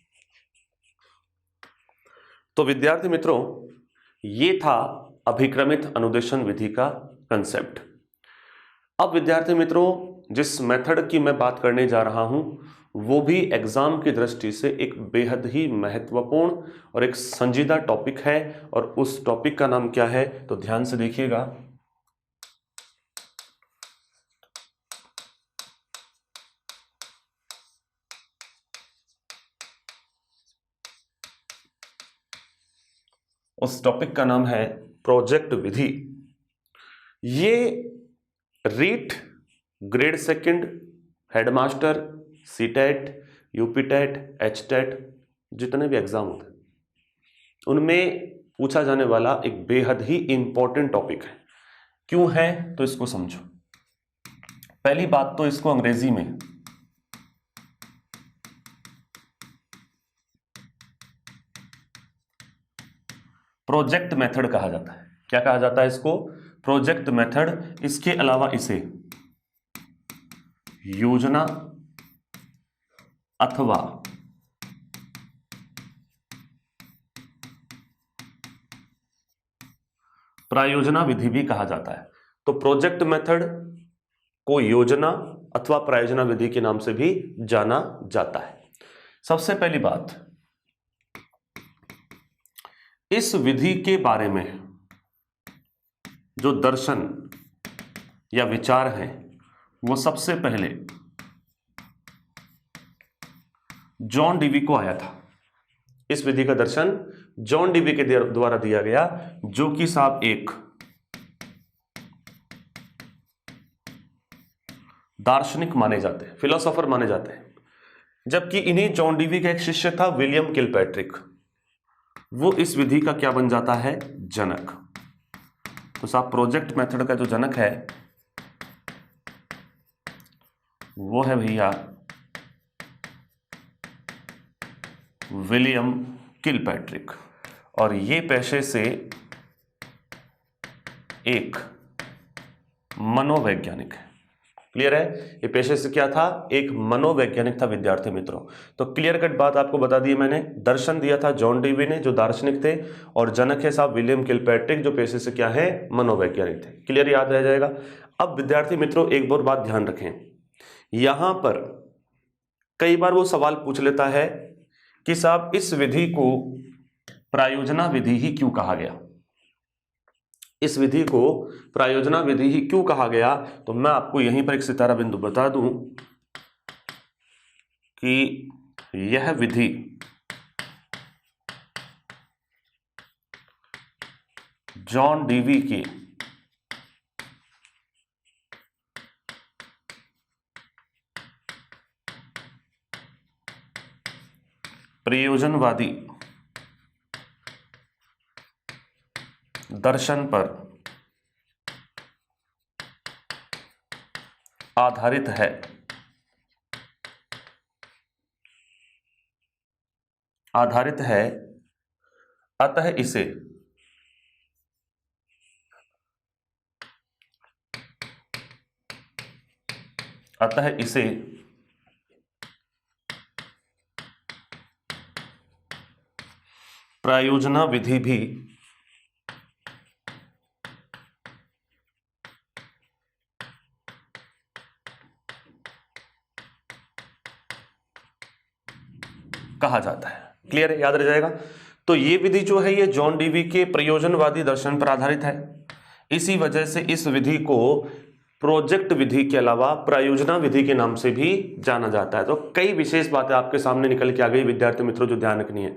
तो विद्यार्थी मित्रों ये था अभिक्रमित अनुदेशन विधि का कंसेप्ट। अब विद्यार्थी मित्रों जिस मेथड की मैं बात करने जा रहा हूं वो भी एग्जाम की दृष्टि से एक बेहद ही महत्वपूर्ण और एक संजीदा टॉपिक है। और उस टॉपिक का नाम क्या है तो ध्यान से देखिएगा। उस टॉपिक का नाम है प्रोजेक्ट विधि। ये REET, grade second, headmaster, CTET, UPTET, HTET जितने भी एग्जाम होते हैं उनमें पूछा जाने वाला एक बेहद ही इंपॉर्टेंट टॉपिक है। क्यों है तो इसको समझो। पहली बात तो इसको अंग्रेजी में प्रोजेक्ट मेथड कहा जाता है। क्या कहा जाता है इसको? Project method. इसके अलावा इसे योजना अथवा प्रायोजना विधि भी कहा जाता है। तो प्रोजेक्ट मेथड को योजना अथवा प्रायोजना विधि के नाम से भी जाना जाता है। सबसे पहली बात, इस विधि के बारे में जो दर्शन या विचार है वो सबसे पहले जॉन डीवी को आया था। इस विधि का दर्शन जॉन डीवी के द्वारा दिया गया, जो कि साहब एक दार्शनिक माने जाते हैं, फिलोसोफर माने जाते हैं। जबकि इन्हीं जॉन डीवी का एक शिष्य था विलियम किलपैट्रिक, वो इस विधि का क्या बन जाता है, जनक। तो साहब प्रोजेक्ट मेथड का जो जनक है वो है भैया विलियम किलपैट्रिक, और ये पेशे से एक मनोवैज्ञानिक है। क्लियर है, ये पेशे से क्या था, एक मनोवैज्ञानिक था विद्यार्थी मित्रों। तो क्लियर कट बात आपको बता दी मैंने। दर्शन दिया था जॉन डीवी ने, जो दार्शनिक थे, और जनक है साहब विलियम किलपैट्रिक, जो पेशे से क्या है, मनोवैज्ञानिक थे। क्लियर, याद रह जाएगा। अब विद्यार्थी मित्रों एक और बात ध्यान रखें, यहां पर कई बार वो सवाल पूछ लेता है कि साहब इस विधि को प्रायोजना विधि ही क्यों कहा गया, इस विधि को प्रायोजना विधि ही क्यों कहा गया। तो मैं आपको यहीं पर एक सितारा बिंदु बता दूं कि यह विधि जॉन डीवी की प्रयोजनवादी दर्शन पर आधारित है, अतः इसे प्रायोजना विधि भी कहा जाता है। क्लियर है, याद रह जाएगा। तो ये विधि जो है ये जॉन डीवी के प्रयोजनवादी दर्शन पर आधारित है। इसी वजह से इस विधि को प्रोजेक्ट विधि के अलावा प्रायोजना विधि के नाम से भी जाना जाता है। तो कई विशेष बातें आपके सामने निकल के आ गई विद्यार्थी मित्रों, जो ध्यान रखनी है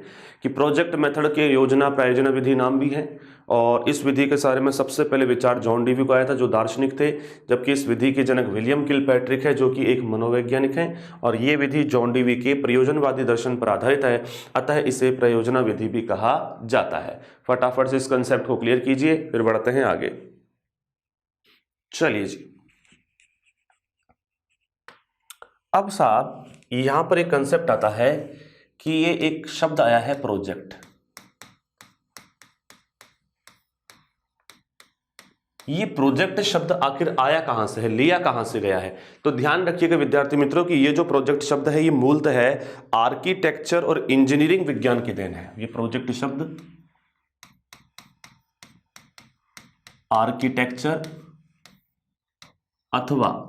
कि प्रोजेक्ट मेथड के योजना प्रायोजना विधि नाम भी है, और इस विधि के बारे में सबसे पहले विचार जॉन डीवी को आया था, जो दार्शनिक थे, जबकि इस विधि के जनक विलियम किलपैट्रिक है, जो कि एक मनोवैज्ञानिक हैं, और ये विधि जॉन डीवी के प्रयोजनवादी दर्शन पर आधारित है, अतः इसे प्रयोजना विधि भी कहा जाता है। फटाफट से इस कंसेप्ट को क्लियर कीजिए, फिर बढ़ते हैं आगे। चलिए जी, अब साहब यहां पर एक कंसेप्ट आता है कि ये एक शब्द आया है प्रोजेक्ट। ये प्रोजेक्ट शब्द आखिर आया कहां से है, लिया कहां से गया है। तो ध्यान रखिएगा विद्यार्थी मित्रों कि ये जो प्रोजेक्ट शब्द है ये मूलतः है आर्किटेक्चर और इंजीनियरिंग विज्ञान की देन है। ये प्रोजेक्ट शब्द आर्किटेक्चर अथवा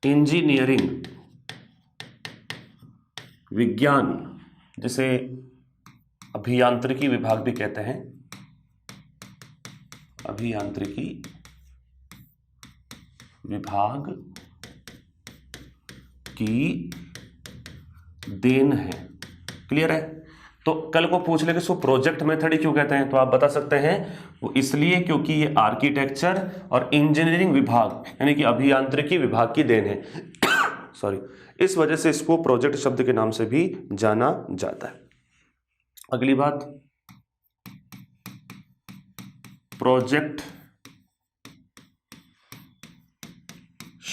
इंजीनियरिंग विज्ञान, जिसे अभियांत्रिकी विभाग भी कहते हैं, अभियांत्रिकी विभाग की देन है। क्लियर है। तो कल को पूछ ले कि इसको प्रोजेक्ट मेथड ही क्यों कहते हैं, तो आप बता सकते हैं वो इसलिए क्योंकि ये आर्किटेक्चर और इंजीनियरिंग विभाग यानी कि अभियांत्रिकी विभाग की देन है सॉरी, इस वजह से इसको प्रोजेक्ट शब्द के नाम से भी जाना जाता है। अगली बात, प्रोजेक्ट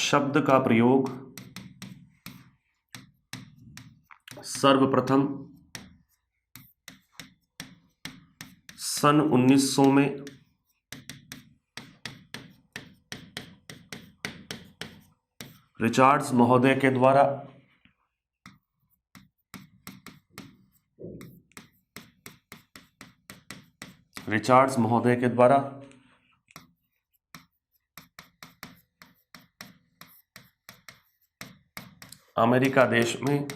शब्द का प्रयोग सर्वप्रथम सन 1900 में रिचर्ड्स महोदय के द्वारा रिचर्ड्स महोदय के द्वारा अमेरिका देश में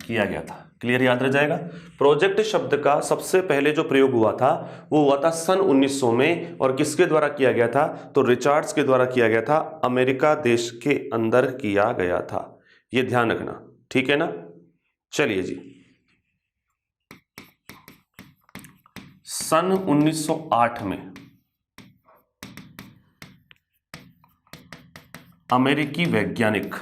किया गया था। क्लियर, याद रह जाएगा। प्रोजेक्ट शब्द का सबसे पहले जो प्रयोग हुआ था वो हुआ था सन 1900 में, और किसके द्वारा किया गया था? तो रिचर्ड्स के द्वारा किया गया था, अमेरिका देश के अंदर किया गया था। ये ध्यान रखना, ठीक है ना। चलिए जी, सन 1908 में अमेरिकी वैज्ञानिक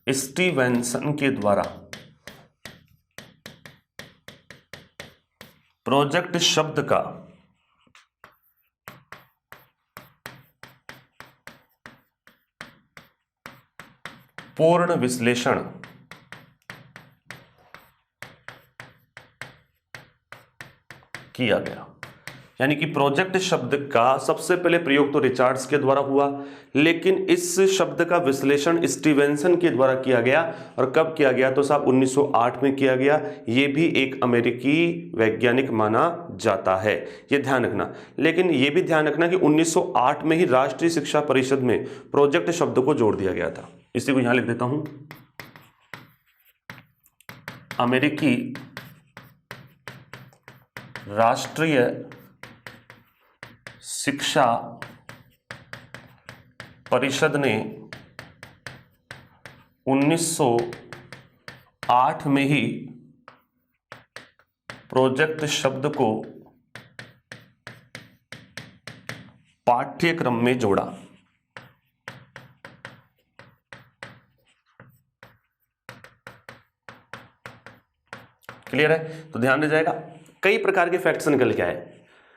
स्टीवेंसन के द्वारा प्रोजेक्ट शब्द का पूर्ण विश्लेषण किया गया। यानी कि प्रोजेक्ट शब्द का सबसे पहले प्रयोग तो रिचर्ड्स के द्वारा हुआ, लेकिन इस शब्द का विश्लेषण स्टीवेंसन के द्वारा किया गया। और कब किया गया? तो साहब 1908 में किया गया। ये भी एक अमेरिकी वैज्ञानिक माना जाता है, ये ध्यान रखना। लेकिन ये भी ध्यान रखना कि 1908 में ही राष्ट्रीय शिक्षा परिषद में प्रोजेक्ट शब्द को जोड़ दिया गया था। इसी को यहां लिख देता हूं, अमेरिकी राष्ट्रीय शिक्षा परिषद ने 1908 में ही प्रोजेक्ट शब्द को पाठ्यक्रम में जोड़ा। क्लियर है? तो ध्यान रह जाएगा। कई प्रकार के फैक्ट्स निकल के आए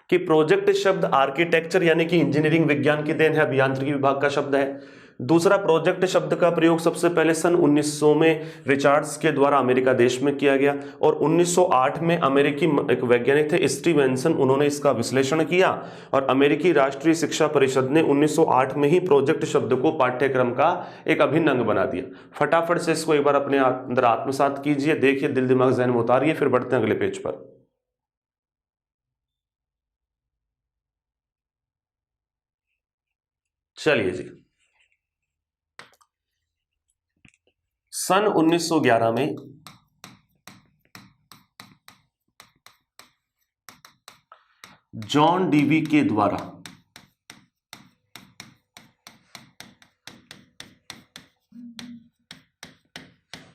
कि प्रोजेक्ट शब्द आर्किटेक्चर यानी कि इंजीनियरिंग विज्ञान की देन है, अभियांत्रिकी विभाग का शब्द है। दूसरा, प्रोजेक्ट शब्द का प्रयोग सबसे पहले सन 1900 में रिचर्ड्स के द्वारा अमेरिका देश में किया गया, और 1908 में अमेरिकी एक वैज्ञानिक थे स्टीवेंसन, उन्होंने इसका विश्लेषण किया, और अमेरिकी राष्ट्रीय शिक्षा परिषद ने 1908 में ही प्रोजेक्ट शब्द को पाठ्यक्रम का एक अभिन्न अंग बना दिया। फटाफट से इसको एक बार अपने अंदर आत्मसात कीजिए, देखिए दिल दिमाग जहन में उतारिए, फिर बढ़ते हैं अगले पेज पर। चलिए जी, सन 1911 में जॉन डीवी के द्वारा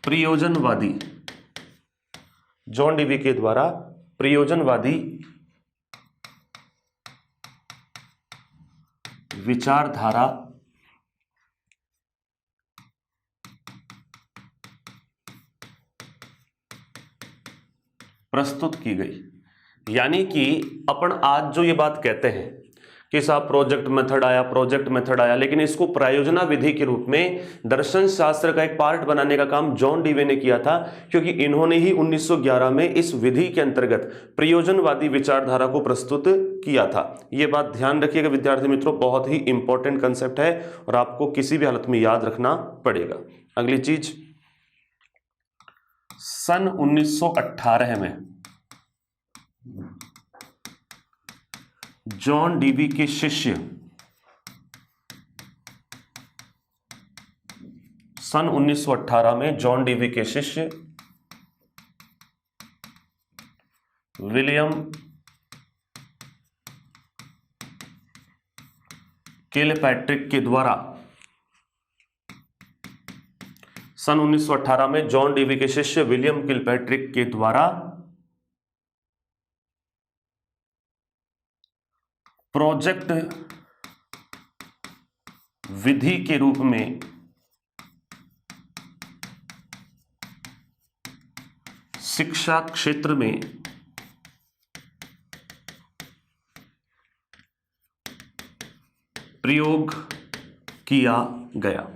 प्रयोजनवादी, जॉन डीवी के द्वारा प्रयोजनवादी विचारधारा प्रस्तुत की गई। यानी कि अपन आज जो ये बात कहते हैं कि साहब प्रोजेक्ट मेथड आया, प्रोजेक्ट मेथड आया, लेकिन इसको प्रायोजना विधि के रूप में दर्शन शास्त्र का एक पार्ट बनाने का काम जॉन डीवे ने किया था, क्योंकि इन्होंने ही 1911 में इस विधि के अंतर्गत प्रयोजनवादी विचारधारा को प्रस्तुत किया था। यह बात ध्यान रखिएगा विद्यार्थी मित्रों, बहुत ही इंपॉर्टेंट कंसेप्ट है और आपको किसी भी हालत में याद रखना पड़ेगा। अगली चीज, सन 1918 में जॉन डीवी के शिष्य, सन 1918 में जॉन डीवी के शिष्य विलियम किलपैट्रिक के द्वारा, सन 1918 में जॉन डीवी के शिष्य विलियम किलपैट्रिक के द्वारा प्रोजेक्ट विधि के रूप में शिक्षा क्षेत्र में प्रयोग किया गया।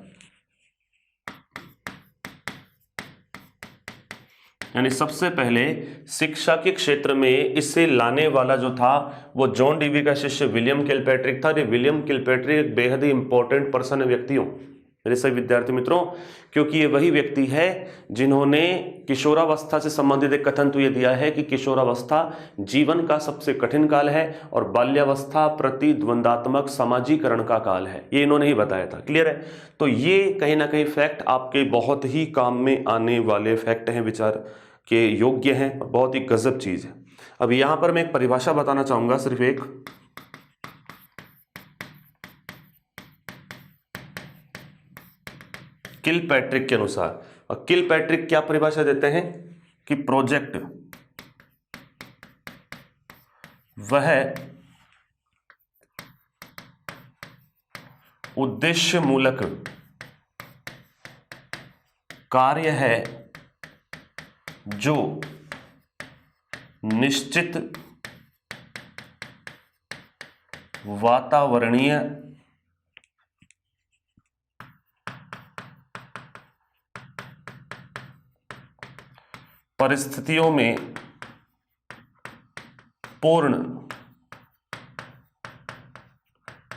यानी सबसे पहले शिक्षा के क्षेत्र में इसे लाने वाला जो था वो जॉन डीवी का शिष्य विलियम किलपैट्रिक था। ये विलियम किलपैट्रिक एक बेहद ही इंपॉर्टेंट पर्सन है, व्यक्ति हो मेरे सभी विद्यार्थी मित्रों, क्योंकि ये वही व्यक्ति है जिन्होंने किशोरावस्था से संबंधित एक कथन तो ये दिया है कि किशोरावस्था जीवन का सबसे कठिन काल है और बाल्यावस्था प्रतिद्वंदात्मक समाजीकरण का काल है। ये इन्होंने ही बताया था। क्लियर है? तो ये कहीं ना कहीं फैक्ट आपके बहुत ही काम में आने वाले फैक्ट हैं, विचार के योग्य हैं और बहुत ही गजब चीज है। अब यहां पर मैं एक परिभाषा बताना चाहूंगा, सिर्फ एक, किलपैट्रिक के अनुसार। और किलपैट्रिक क्या परिभाषा देते हैं कि प्रोजेक्ट वह उद्देश्य मूलक कार्य है जो निश्चित वातावरणीय परिस्थितियों में पूर्ण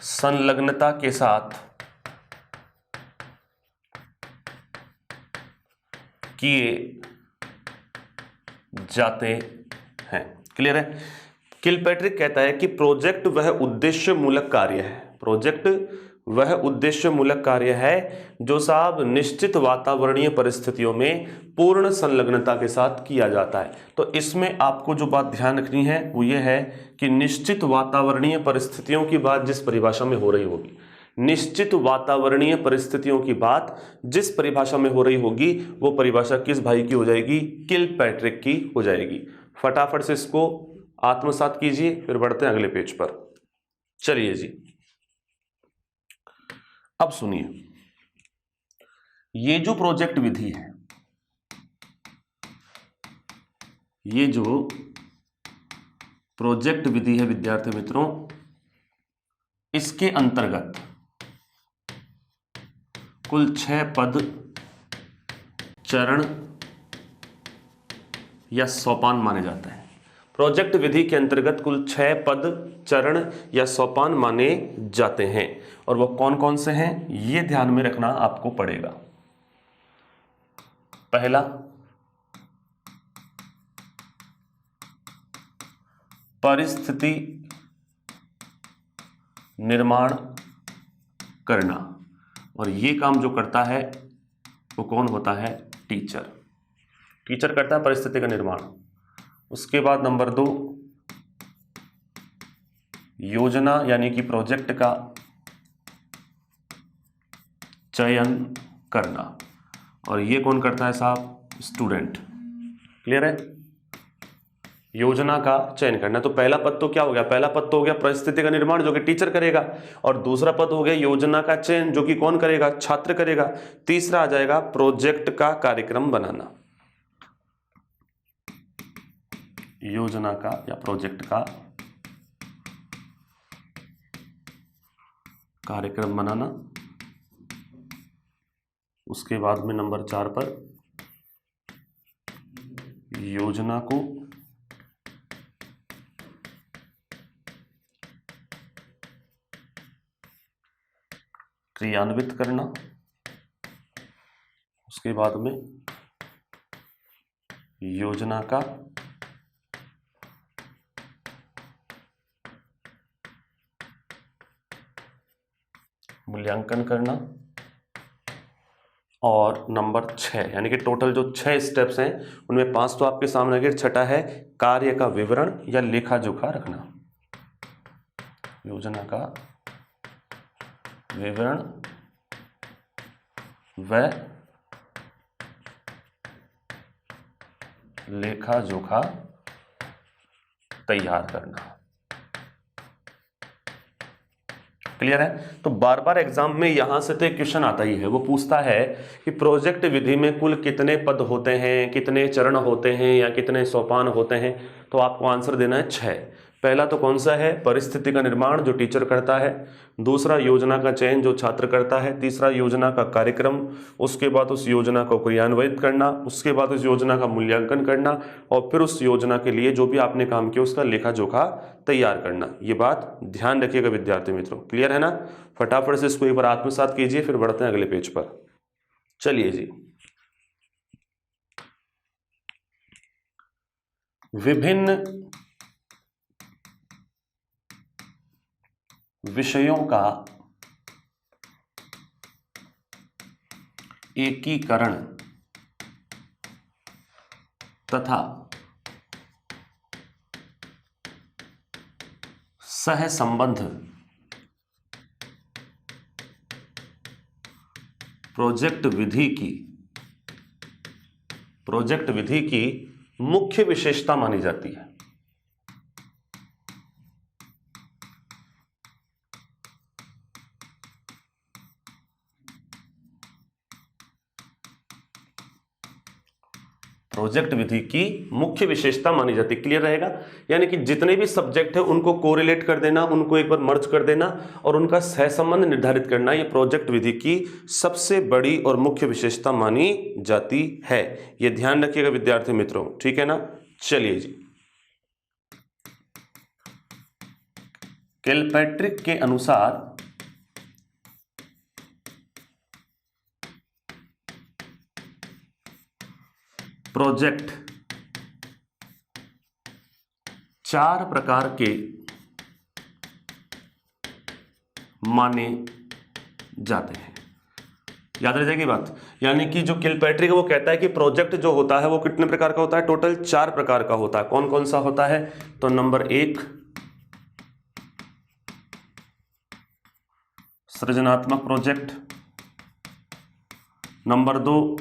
संलग्नता के साथ किए जाते हैं। क्लियर है? किलपैट्रिक कहता है कि प्रोजेक्ट वह उद्देश्य मूलक कार्य है, प्रोजेक्ट वह उद्देश्य मूलक कार्य है जो साहब निश्चित वातावरणीय परिस्थितियों में पूर्ण संलग्नता के साथ किया जाता है। तो इसमें आपको जो बात ध्यान रखनी है वो ये है कि निश्चित वातावरणीय परिस्थितियों की बात जिस परिभाषा में हो रही होगी, निश्चित वातावरणीय परिस्थितियों की बात जिस परिभाषा में हो रही होगी वो परिभाषा किस भाई की हो जाएगी? किलपैट्रिक की हो जाएगी। फटाफट से इसको आत्मसात कीजिए, फिर बढ़ते हैं अगले पेज पर। चलिए जी, अब सुनिए, ये जो प्रोजेक्ट विधि है, ये जो प्रोजेक्ट विधि है विद्यार्थी मित्रों, इसके अंतर्गत कुल 6 पद, चरण या सोपान माने जाते हैं। प्रोजेक्ट विधि के अंतर्गत कुल 6 पद, चरण या सोपान माने जाते हैं। और वो कौन कौन से हैं ये ध्यान में रखना आपको पड़ेगा। पहला, परिस्थिति निर्माण करना, और ये काम जो करता है वो कौन होता है? टीचर। टीचर करता है परिस्थिति का निर्माण। उसके बाद नंबर 2, योजना यानी कि प्रोजेक्ट का चयन करना, और ये कौन करता है साहब? स्टूडेंट। क्लियर है? योजना का चयन करना। तो पहला पद तो क्या हो गया? पहला पद तो हो गया परिस्थिति का निर्माण जो कि टीचर करेगा, और दूसरा पद हो गया योजना का चयन जो कि कौन करेगा? छात्र करेगा। तीसरा आ जाएगा प्रोजेक्ट का कार्यक्रम बनाना, योजना का या प्रोजेक्ट का कार्यक्रम बनाना। उसके बाद में नंबर 4 पर योजना को क्रियान्वित करना। उसके बाद में योजना का मूल्यांकन करना। और नंबर 6, यानी कि टोटल जो 6 स्टेप्स हैं उनमें 5 तो आपके सामने गए, छठा है कार्य का विवरण या लेखा जोखा रखना। योजना का विवरण व लेखा जोखा तैयार करना। क्लियर है? तो बार बार एग्जाम में यहां से तो एक क्वेश्चन आता ही है, वो पूछता है कि प्रोजेक्ट विधि में कुल कितने पद होते हैं, कितने चरण होते हैं या कितने सोपान होते हैं। तो आपको आंसर देना है 6। पहला तो कौन सा है, परिस्थिति का निर्माण जो टीचर करता है, दूसरा योजना का चयन जो छात्र करता है, तीसरा योजना का कार्यक्रम, उसके बाद उस योजना को क्रियान्वित करना, उसके बाद उस योजना का मूल्यांकन करना और फिर उस योजना के लिए जो भी आपने काम किया उसका लेखा जोखा तैयार करना। ये बात ध्यान रखिएगा विद्यार्थी मित्रों, क्लियर है ना। फटाफट से इसको एक बार आत्मसात कीजिए, फिर बढ़ते हैं अगले पेज पर। चलिए जी, विभिन्न विषयों का एकीकरण तथा सहसंबंध प्रोजेक्ट विधि की मुख्य विशेषता मानी जाती है। प्रोजेक्ट विधि की मुख्य विशेषता मानी जाती है, क्लियर रहेगा। यानी कि जितने भी सब्जेक्ट है उनको कोरिलेट कर देना, उनको एक बार मर्ज कर देना और उनका सहसंबंध निर्धारित करना, ये प्रोजेक्ट विधि की सबसे बड़ी और मुख्य विशेषता मानी जाती है। ये ध्यान रखिएगा विद्यार्थी मित्रों, ठीक है ना। चलिए जी, किलपैट्रिक के अनुसार प्रोजेक्ट 4 प्रकार के माने जाते हैं। याद रह जाएगी बात। यानी कि जो किलपैट्रिक है वो कहता है कि प्रोजेक्ट जो होता है वो कितने प्रकार का होता है, टोटल 4 प्रकार का होता है। कौन कौन सा होता है, तो नंबर 1 सृजनात्मक प्रोजेक्ट, नंबर 2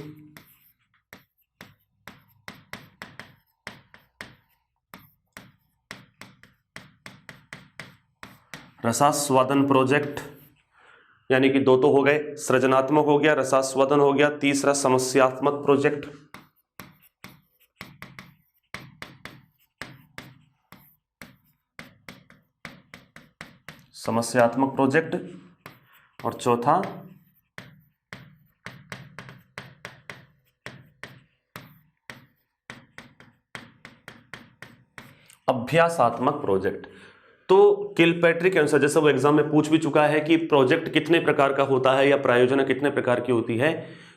रसास्वादन प्रोजेक्ट, यानी कि 2 तो हो गए, सृजनात्मक हो गया, रसास्वादन हो गया, तीसरा समस्यात्मक प्रोजेक्ट। समस्यात्मक प्रोजेक्ट और चौथा अभ्यासात्मक प्रोजेक्ट। तो किलपैट्रिक के अनुसार, जैसे वो एग्जाम में पूछ भी चुका है कि प्रोजेक्ट कितने प्रकार का होता है या प्रायोजना कितने प्रकार की होती है,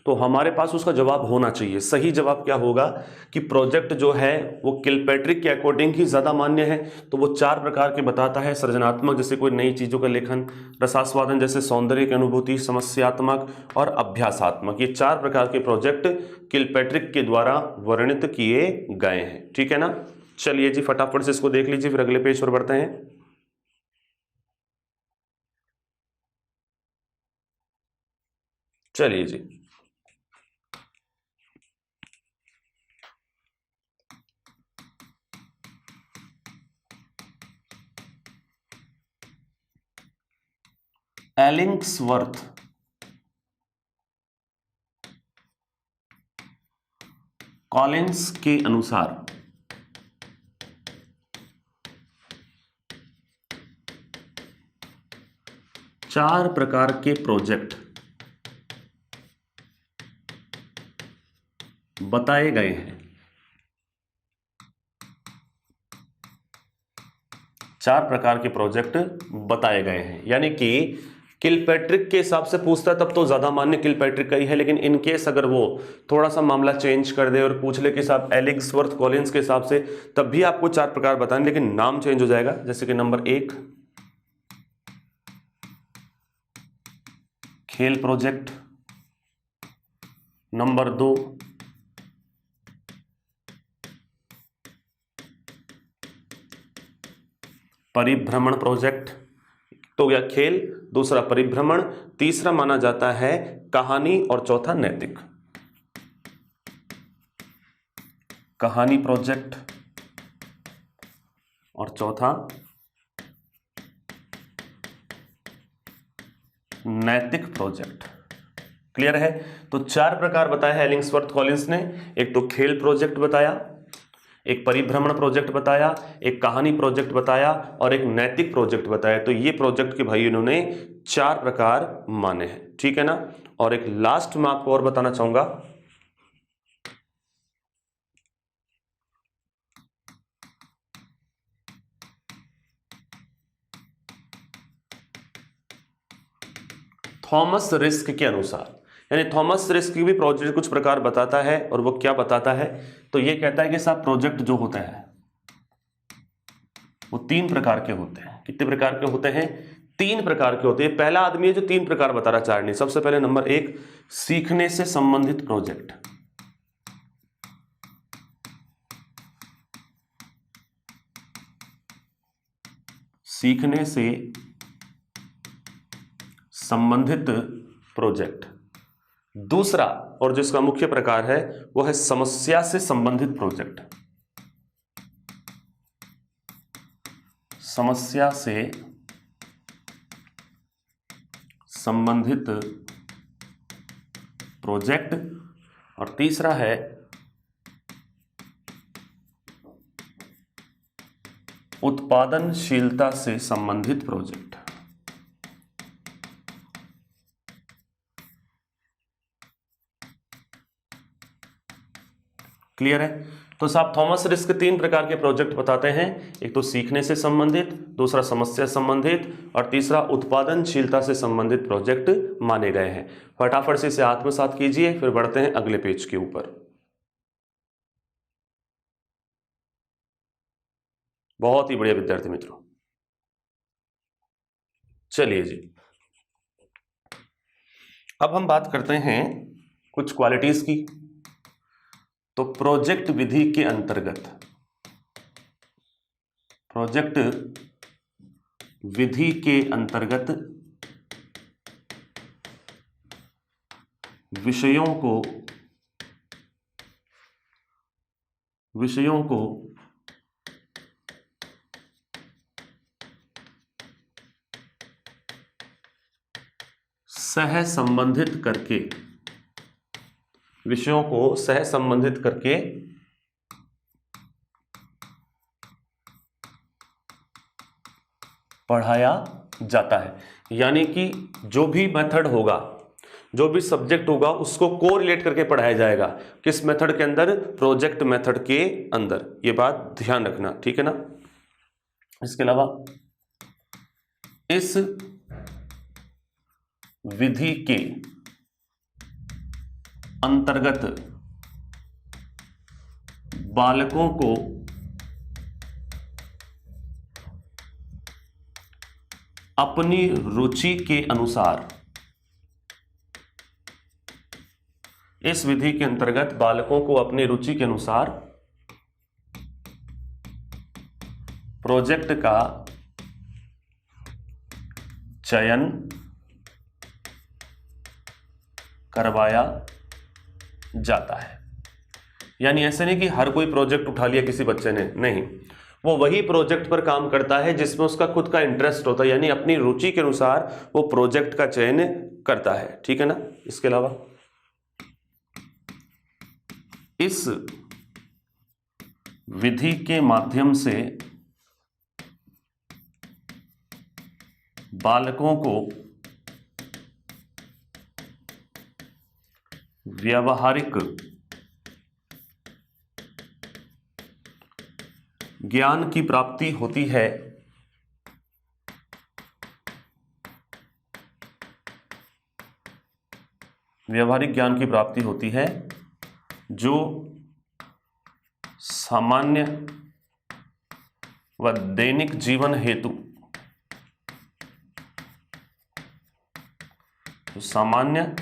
तो हमारे पास उसका जवाब होना चाहिए। सही जवाब क्या होगा कि प्रोजेक्ट जो है वो किलपैट्रिक के अकॉर्डिंग ही ज़्यादा मान्य है। तो वो 4 प्रकार के बताता है, सृजनात्मक जैसे कोई नई चीज़ों का लेखन, रसास्वादन जैसे सौंदर्य की अनुभूति, समस्यात्मक और अभ्यासात्मक, ये 4 प्रकार के प्रोजेक्ट किलपैट्रिक के द्वारा वर्णित किए गए हैं, ठीक है ना। चलिए जी, फटाफट से इसको देख लीजिए, फिर अगले पेज पर बढ़ते हैं। चलिए जी, एलिंग्सवर्थ कॉलिंस के अनुसार चार प्रकार के प्रोजेक्ट बताए गए हैं। 4 प्रकार के प्रोजेक्ट बताए गए हैं, यानी कि किलपैट्रिक के हिसाब से पूछता है तब तो ज्यादा मान्य किलपैट्रिक का ही है, लेकिन इन केस अगर वो थोड़ा सा मामला चेंज कर दे और पूछ ले के साथ एलिंग्सवर्थ कॉलिंस के हिसाब से, तब भी आपको 4 प्रकार बताएं, लेकिन नाम चेंज हो जाएगा। जैसे कि नंबर 1 खेल प्रोजेक्ट, नंबर 2 परिभ्रमण प्रोजेक्ट, तो गया खेल, दूसरा परिभ्रमण, तीसरा माना जाता है कहानी और चौथा नैतिक। कहानी प्रोजेक्ट और चौथा नैतिक प्रोजेक्ट। क्लियर है। तो 4 प्रकार बताया है एलिंग्सवर्थ कॉलिंस ने। एक तो खेल प्रोजेक्ट बताया, एक परिभ्रमण प्रोजेक्ट बताया, एक कहानी प्रोजेक्ट बताया और एक नैतिक प्रोजेक्ट बताया। तो ये प्रोजेक्ट के भाई इन्होंने 4 प्रकार माने हैं, ठीक है ना। और एक लास्ट मैं आपको और बताना चाहूंगा, थॉमस रिस्क के अनुसार, यानी थॉमस रिस्क भी प्रोजेक्ट कुछ प्रकार बताता है। और वो क्या बताता है, तो ये कहता है कि साहब प्रोजेक्ट जो होता है वो 3 प्रकार के होते हैं। कितने प्रकार के होते हैं, 3 प्रकार के होते हैं। पहला आदमी है जो 3 प्रकार बता रहा, 4 नहीं। सबसे पहले नंबर 1, सीखने से संबंधित प्रोजेक्ट। सीखने से संबंधित प्रोजेक्ट। दूसरा और जिसका मुख्य प्रकार है वो है समस्या से संबंधित प्रोजेक्ट। समस्या से संबंधित प्रोजेक्ट। और तीसरा है उत्पादनशीलता से संबंधित प्रोजेक्ट। क्लियर है। तो साहब थॉमस रिस्क 3 प्रकार के प्रोजेक्ट बताते हैं, एक तो सीखने से संबंधित, दूसरा समस्या संबंधित और तीसरा उत्पादनशीलता से संबंधित प्रोजेक्ट माने गए हैं। फटाफट से इसे आत्मसात कीजिए, फिर बढ़ते हैं अगले पेज के ऊपर। बहुत ही बढ़िया विद्यार्थी मित्रों, चलिए जी अब हम बात करते हैं कुछ क्वालिटीज की। तो प्रोजेक्ट विधि के अंतर्गत, प्रोजेक्ट विधि के अंतर्गत विषयों को सह संबंधित करके, विषयों को सह संबंधित करके पढ़ाया जाता है। यानी कि जो भी मेथड होगा, जो भी सब्जेक्ट होगा उसको कोरिलेट करके पढ़ाया जाएगा। किस मेथड के अंदर, प्रोजेक्ट मेथड के अंदर। ये बात ध्यान रखना, ठीक है ना। इसके अलावा इस विधि के अंतर्गत बालकों को अपनी रुचि के अनुसार, इस विधि के अंतर्गत बालकों को अपनी रुचि के अनुसार प्रोजेक्ट का चयन करवाया जाता है। यानी ऐसे नहीं कि हर कोई प्रोजेक्ट उठा लिया किसी बच्चे ने, नहीं, वो वही प्रोजेक्ट पर काम करता है जिसमें उसका खुद का इंटरेस्ट होता है, यानी अपनी रुचि के अनुसार वो प्रोजेक्ट का चयन करता है, ठीक है ना। इसके अलावा इस विधि के माध्यम से बालकों को व्यावहारिक ज्ञान की प्राप्ति होती है। व्यावहारिक ज्ञान की प्राप्ति होती है जो सामान्य व दैनिक जीवन हेतु, सामान्य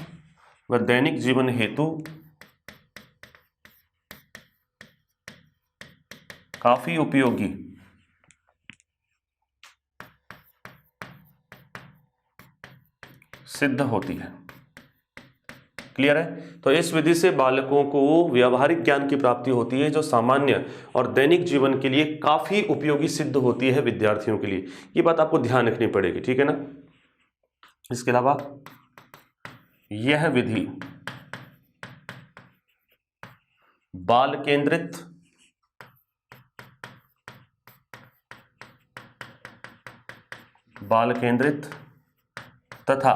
व दैनिक जीवन हेतु काफी उपयोगी सिद्ध होती है। क्लियर है। तो इस विधि से बालकों को व्यावहारिक ज्ञान की प्राप्ति होती है जो सामान्य और दैनिक जीवन के लिए काफी उपयोगी सिद्ध होती है विद्यार्थियों के लिए। ये बात आपको ध्यान रखनी पड़ेगी, ठीक है ना। इसके अलावा यह विधि बाल केंद्रित बाल केंद्रित तथा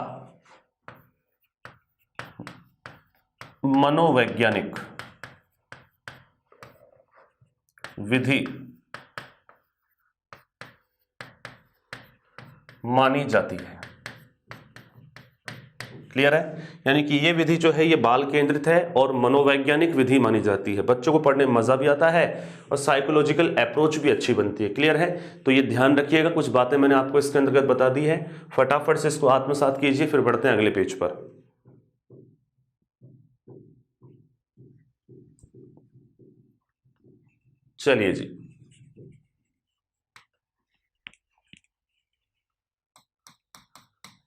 मनोवैज्ञानिक विधि मानी जाती है। क्लियर है? यानी कि ये विधि जो है ये बाल केंद्रित है और मनोवैज्ञानिक विधि मानी जाती है। बच्चों को पढ़ने में मजा भी आता है और साइकोलॉजिकल अप्रोच भी अच्छी बनती है। क्लियर है? तो ये ध्यान रखिएगा, कुछ बातें मैंने आपको इसके अंतर्गत बता दी है, फटाफट से इसको आत्मसात कीजिए, फिर बढ़ते हैं अगले पेज पर। चलिए जी,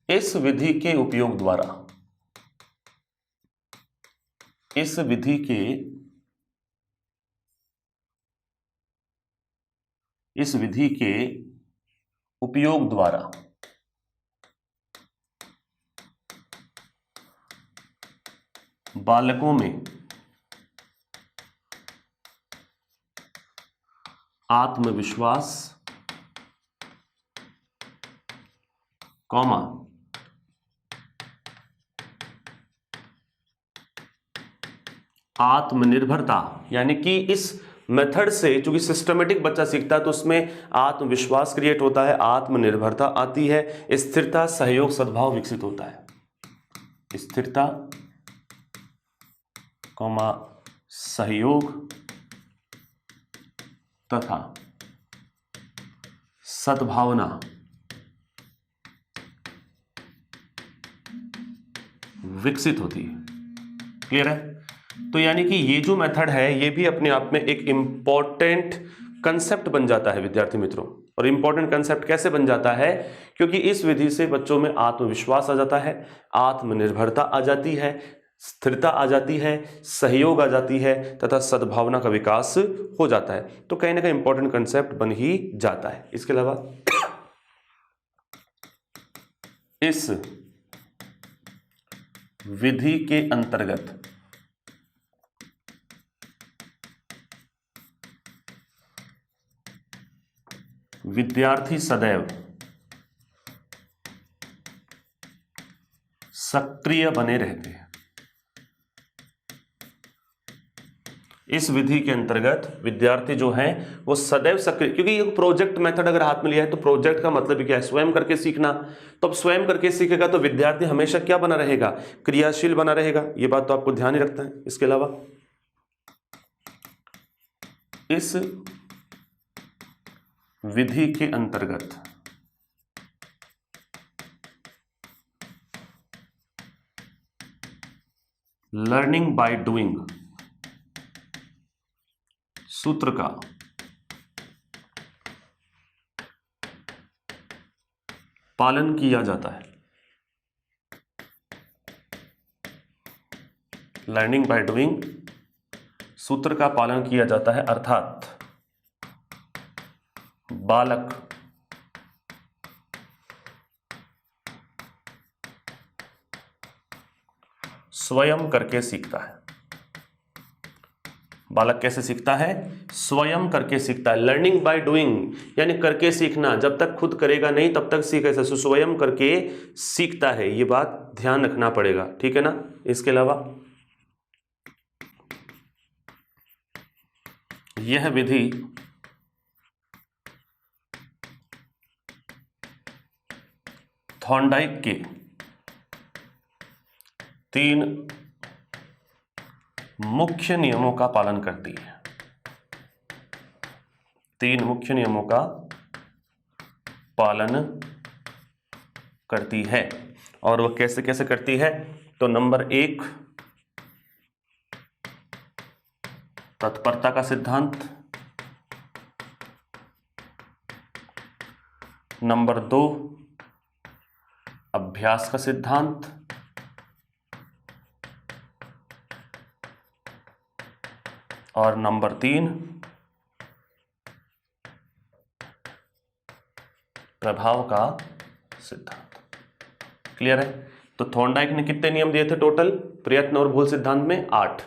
इस विधि के उपयोग द्वारा, इस विधि के उपयोग द्वारा बालकों में आत्मविश्वास, आत्मनिर्भरता, यानी कि इस मेथड से चूंकि सिस्टमेटिक बच्चा सीखता है तो उसमें आत्मविश्वास क्रिएट होता है, आत्मनिर्भरता आती है, स्थिरता, सहयोग, सद्भाव विकसित होता है। स्थिरता, सहयोग तथा सद्भावना विकसित होती है। क्लियर है? तो यानी कि ये जो मेथड है ये भी अपने आप में एक इंपॉर्टेंट कंसेप्ट बन जाता है विद्यार्थी मित्रों। और इंपॉर्टेंट कंसेप्ट कैसे बन जाता है? क्योंकि इस विधि से बच्चों में आत्मविश्वास आ जाता है, आत्मनिर्भरता आ जाती है, स्थिरता आ जाती है, सहयोग आ जाती है तथा सद्भावना का विकास हो जाता है। तो कहीं ना कहीं इंपॉर्टेंट कंसेप्ट बन ही जाता है। इसके अलावा इस विधि के अंतर्गत विद्यार्थी सदैव सक्रिय बने रहते हैं। इस विधि के अंतर्गत विद्यार्थी जो हैं वो सदैव सक्रिय, क्योंकि ये प्रोजेक्ट मेथड अगर हाथ में लिया है तो प्रोजेक्ट का मतलब क्या है? स्वयं करके सीखना। तो अब स्वयं करके सीखेगा तो विद्यार्थी हमेशा क्या बना रहेगा? क्रियाशील बना रहेगा। ये बात तो आपको ध्यान ही रखना है। इसके अलावा इस विधि के अंतर्गत लर्निंग बाय डूइंग सूत्र का पालन किया जाता है। लर्निंग बाय डूइंग सूत्र का पालन किया जाता है, अर्थात बालक स्वयं करके सीखता है। बालक कैसे सीखता है? स्वयं करके सीखता है। लर्निंग बाय डूइंग यानी करके सीखना। जब तक खुद करेगा नहीं तब तक सीख ऐसा स्वयं करके सीखता है। ये बात ध्यान रखना पड़ेगा, ठीक है ना? इसके अलावा यह विधि थॉर्नडाइक के 3 मुख्य नियमों का पालन करती है। 3 मुख्य नियमों का पालन करती है। और वह कैसे कैसे करती है? तो नंबर 1 तत्परता का सिद्धांत, नंबर 2 अभ्यास का सिद्धांत, और नंबर 3 प्रभाव का सिद्धांत। क्लियर है? तो थॉर्नडाइक ने कितने नियम दिए थे टोटल प्रयत्न और भूल सिद्धांत में? 8।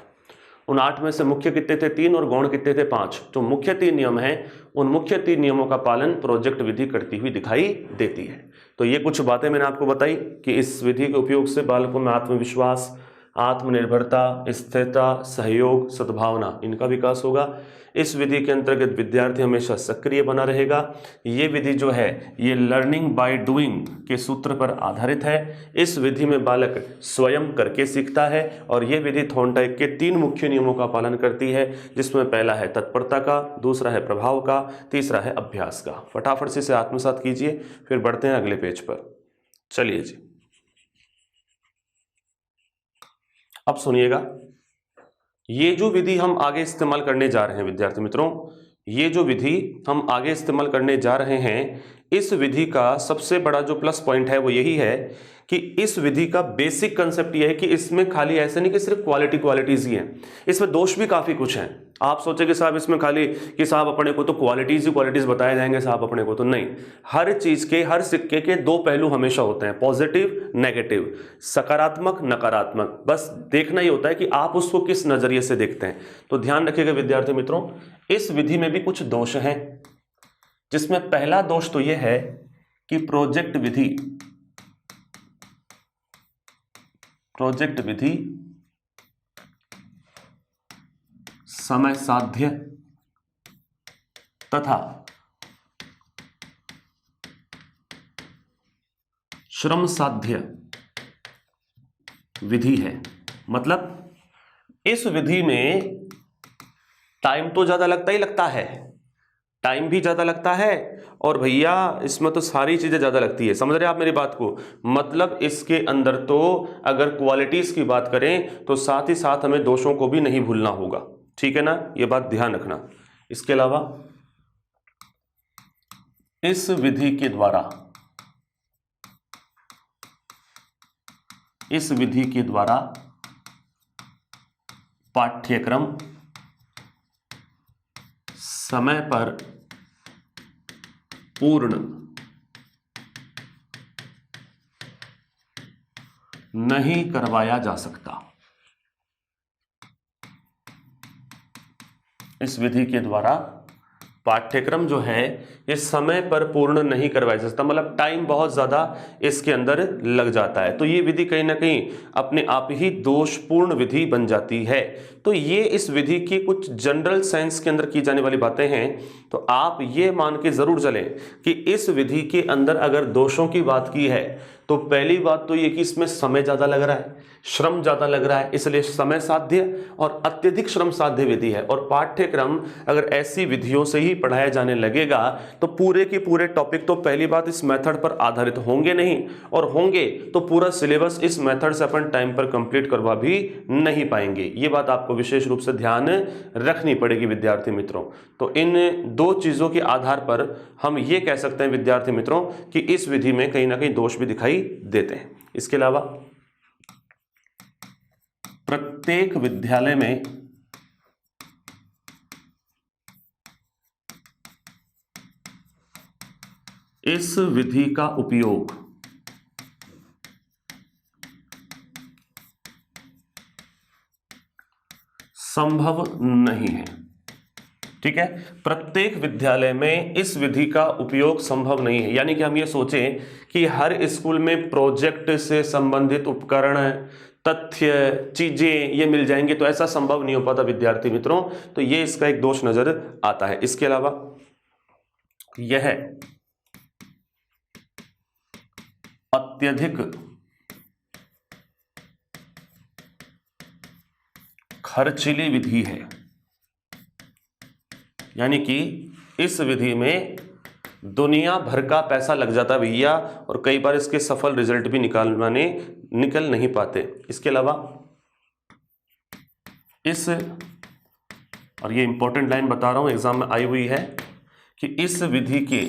उन 8 में से मुख्य कितने थे? 3 और गौण कितने थे? 5। जो मुख्य 3 नियम हैं उन मुख्य 3 नियमों का पालन प्रोजेक्ट विधि करती हुई दिखाई देती है। तो ये कुछ बातें मैंने आपको बताई कि इस विधि के उपयोग से बालकों में आत्मविश्वास, आत्मनिर्भरता, स्थिरता, सहयोग, सद्भावना इनका विकास होगा। इस विधि के अंतर्गत विद्यार्थी हमेशा सक्रिय बना रहेगा। ये विधि जो है ये लर्निंग बाय डूइंग के सूत्र पर आधारित है। इस विधि में बालक स्वयं करके सीखता है और ये विधि थॉर्नडाइक के 3 मुख्य नियमों का पालन करती है, जिसमें पहला है तत्परता का, दूसरा है प्रभाव का, तीसरा है अभ्यास का। फटाफट से इसे आत्मसात कीजिए, फिर बढ़ते हैं अगले पेज पर। चलिए जी, अब सुनिएगा, ये जो विधि हम आगे इस्तेमाल करने जा रहे हैं विद्यार्थी मित्रों, ये जो विधि हम आगे इस्तेमाल करने जा रहे हैं, इस विधि का सबसे बड़ा जो प्लस पॉइंट है वो यही है कि इस विधि का बेसिक कंसेप्ट ये है कि इसमें खाली ऐसे नहीं कि सिर्फ क्वालिटीज ही हैं, इसमें दोष भी काफी कुछ हैं। आप सोचे कि साहब इसमें खाली कि साहब अपने को तो क्वालिटीज ही क्वालिटीज बताए जाएंगे साहब अपने को, तो नहीं। हर चीज के, हर सिक्के के 2 पहलू हमेशा होते हैं, पॉजिटिव नेगेटिव, सकारात्मक नकारात्मक। बस देखना ही होता है कि आप उसको किस नजरिए से देखते हैं। तो ध्यान रखिएगा विद्यार्थी मित्रों, इस विधि में भी कुछ दोष हैं, जिसमें पहला दोष तो यह है कि प्रोजेक्ट विधि समय साध्य तथा श्रम साध्य विधि है। मतलब इस विधि में टाइम तो ज्यादा लगता ही लगता है, टाइम भी ज्यादा लगता है और भैया इसमें तो सारी चीजें ज्यादा लगती है। समझ रहे आप मेरी बात को? मतलब इसके अंदर तो अगर क्वालिटीज की बात करें तो साथ ही साथ हमें दोषों को भी नहीं भूलना होगा, ठीक है ना, ये बात ध्यान रखना। इसके अलावा इस विधि के द्वारा पाठ्यक्रम समय पर पूर्ण नहीं करवाया जा सकता। इस विधि के द्वारा पाठ्यक्रम जो है ये समय पर पूर्ण नहीं करवाया जा सकता, मतलब टाइम बहुत ज्यादा इसके अंदर लग जाता है। तो ये विधि कहीं ना कहीं अपने आप ही दोषपूर्ण विधि बन जाती है। तो ये इस विधि की कुछ जनरल साइंस के अंदर की जाने वाली बातें हैं। तो आप ये मान के जरूर चलें कि इस विधि के अंदर अगर दोषों की बात की है तो पहली बात तो ये कि इसमें समय ज्यादा लग रहा है, श्रम ज्यादा लग रहा है, इसलिए समय साध्य और अत्यधिक श्रम साध्य विधि है। और पाठ्यक्रम अगर ऐसी विधियों से ही पढ़ाया जाने लगेगा तो पूरे के पूरे टॉपिक तो पहली बात इस मेथड पर आधारित होंगे नहीं, और होंगे तो पूरा सिलेबस इस मेथड से अपन टाइम पर कंप्लीट करवा भी नहीं पाएंगे। ये बात आपको विशेष रूप से ध्यान रखनी पड़ेगी विद्यार्थी मित्रों। तो इन 2 चीजों के आधार पर हम ये कह सकते हैं विद्यार्थी मित्रों कि इस विधि में कहीं ना कहीं दोष भी दिखाई देते हैं। इसके अलावा प्रत्येक विद्यालय में इस विधि का उपयोग संभव नहीं है, ठीक है। प्रत्येक विद्यालय में इस विधि का उपयोग संभव नहीं है, यानी कि हम ये सोचें कि हर स्कूल में प्रोजेक्ट से संबंधित उपकरण, तथ्य, चीजें ये मिल जाएंगे, तो ऐसा संभव नहीं हो पाता विद्यार्थी मित्रों। तो ये इसका एक दोष नजर आता है। इसके अलावा यह अत्यधिक खर्चीली विधि है, यानी कि इस विधि में दुनिया भर का पैसा लग जाता भैया, और कई बार इसके सफल रिजल्ट भी निकल नहीं पाते। इसके अलावा और ये इंपॉर्टेंट लाइन बता रहा हूं, एग्जाम में आई हुई है कि इस विधि के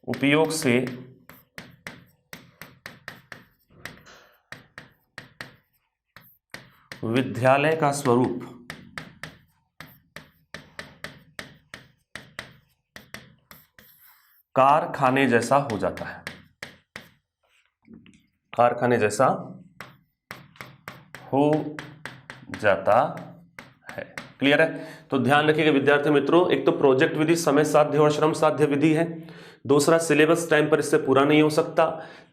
उपयोग से विद्यालय का स्वरूप कारखाने जैसा हो जाता है, कारखाने जैसा हो जाता है। क्लियर है? तो ध्यान रखिएगा विद्यार्थी मित्रों, एक तो प्रोजेक्ट विधि समय साध्य और श्रम साध्य विधि है, दूसरा सिलेबस टाइम पर इससे पूरा नहीं हो सकता,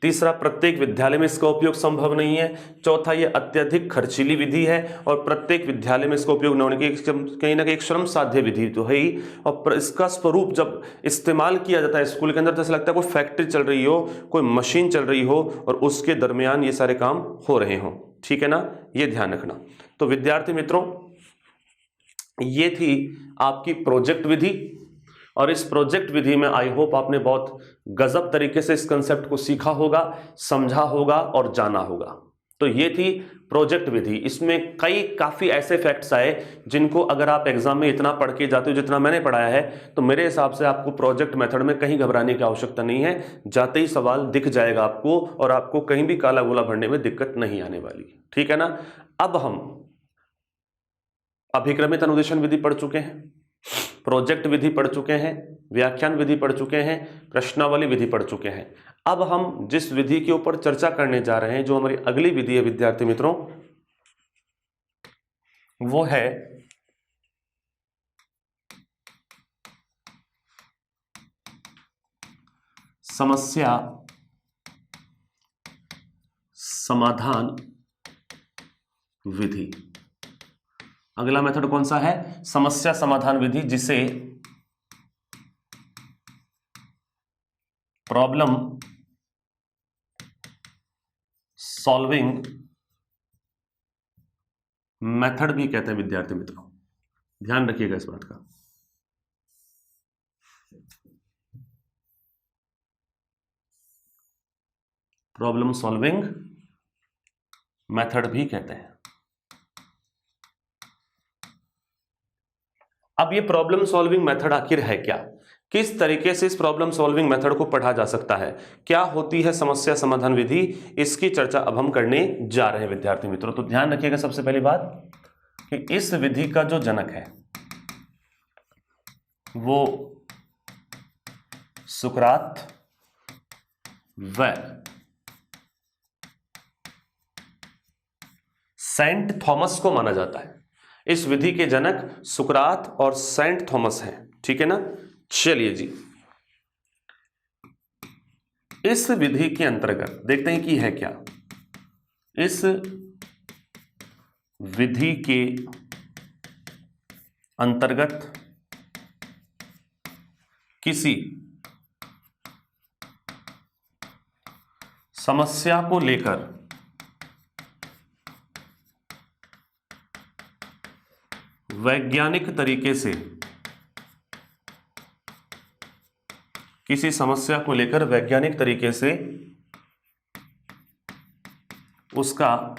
तीसरा प्रत्येक विद्यालय में इसका उपयोग संभव नहीं है, चौथा ये अत्यधिक खर्चीली विधि है और प्रत्येक विद्यालय में इसका उपयोग न होने की कहीं ना कहीं एक श्रम साध्य विधि तो है ही। और इसका स्वरूप जब इस्तेमाल किया जाता है स्कूल के अंदर तो ऐसा लगता है कोई फैक्ट्री चल रही हो, कोई मशीन चल रही हो और उसके दरमियान ये सारे काम हो रहे हों। ठीक है ना, ये ध्यान रखना। तो विद्यार्थी मित्रों, ये थी आपकी प्रोजेक्ट विधि और इस प्रोजेक्ट विधि में आई होप आपने बहुत गजब तरीके से इस कंसेप्ट को सीखा होगा, समझा होगा और जाना होगा। तो ये थी प्रोजेक्ट विधि। इसमें काफी ऐसे फैक्ट्स आए जिनको अगर आप एग्जाम में इतना पढ़ के जाते हो जितना मैंने पढ़ाया है तो मेरे हिसाब से आपको प्रोजेक्ट मेथड में कहीं घबराने की आवश्यकता नहीं है। जाते ही सवाल दिख जाएगा आपको और आपको कहीं भी काला गोला भरने में दिक्कत नहीं आने वाली। ठीक है ना। अब हम अभिक्रमित अनुदेशन विधि पढ़ चुके हैं, प्रोजेक्ट विधि पढ़ चुके हैं, व्याख्यान विधि पढ़ चुके हैं, प्रश्नावली विधि पढ़ चुके हैं। अब हम जिस विधि के ऊपर चर्चा करने जा रहे हैं, जो हमारी अगली विधि है विद्यार्थी मित्रों, वो है समस्या समाधान विधि। अगला मेथड कौन सा है? समस्या समाधान विधि, जिसे प्रॉब्लम सॉल्विंग मेथड भी कहते हैं विद्यार्थी मित्रों। ध्यान रखिएगा इस बात का। प्रॉब्लम सॉल्विंग मेथड भी कहते हैं। अब ये प्रॉब्लम सॉल्विंग मेथड आखिर है क्या, किस तरीके से इस प्रॉब्लम सॉल्विंग मेथड को पढ़ा जा सकता है, क्या होती है समस्या समाधान विधि, इसकी चर्चा अब हम करने जा रहे हैं विद्यार्थी मित्रों। तो ध्यान रखिएगा सबसे पहली बात कि इस विधि का जो जनक है वो सुकरात व सेंट थॉमस को माना जाता है। इस विधि के जनक सुकरात और सेंट थॉमस हैं। ठीक है ना। चलिए जी, इस विधि के अंतर्गत देखते हैं कि है क्या। इस विधि के अंतर्गत किसी समस्या को लेकर वैज्ञानिक तरीके से किसी समस्या को लेकर वैज्ञानिक तरीके से उसका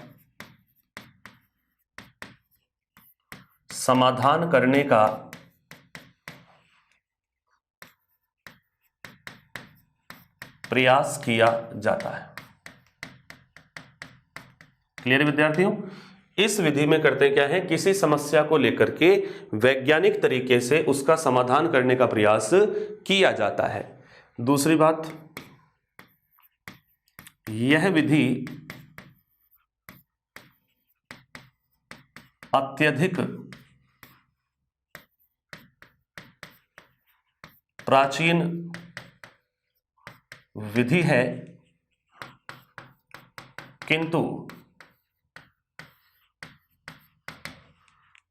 समाधान करने का प्रयास किया जाता है। क्लियर विद्यार्थियों, इस विधि में करते क्या है, किसी समस्या को लेकर के वैज्ञानिक तरीके से उसका समाधान करने का प्रयास किया जाता है। दूसरी बात, यह विधि अत्यधिक प्राचीन विधि है, किंतु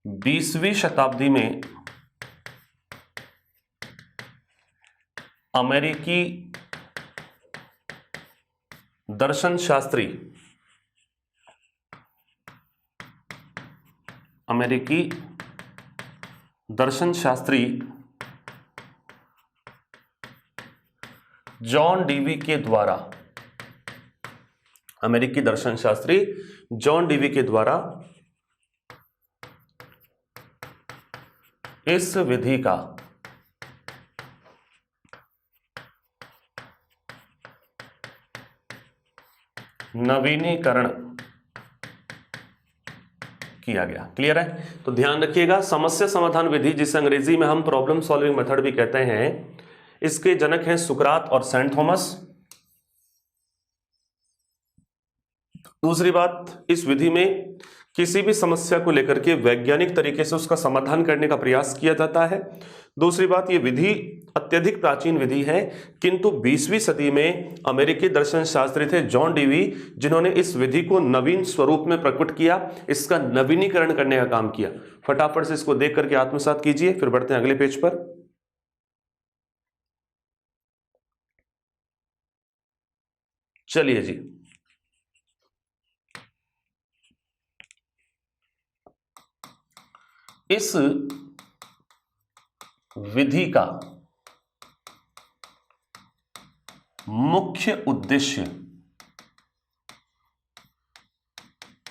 20वीं शताब्दी में अमेरिकी दर्शन शास्त्री जॉन डीवी के द्वारा, अमेरिकी दर्शन शास्त्री जॉन डीवी के द्वारा इस विधि का नवीनीकरण किया गया। क्लियर है। तो ध्यान रखिएगा, समस्या समाधान विधि, जिसे अंग्रेजी में हम प्रॉब्लम सॉल्विंग मेथड भी कहते हैं, इसके जनक हैं सुकरात और सेंट थॉमस। दूसरी बात, इस विधि में किसी भी समस्या को लेकर के वैज्ञानिक तरीके से उसका समाधान करने का प्रयास किया जाता है। दूसरी बात, ये विधि अत्यधिक प्राचीन विधि है, किंतु 20वीं सदी में अमेरिकी दर्शन शास्त्री थे जॉन डीवी, जिन्होंने इस विधि को नवीन स्वरूप में प्रकट किया, इसका नवीनीकरण करने का काम किया। फटाफट से इसको देख करके आत्मसात कीजिए, फिर बढ़ते हैं अगले पेज पर। चलिए जी, इस विधि का मुख्य उद्देश्य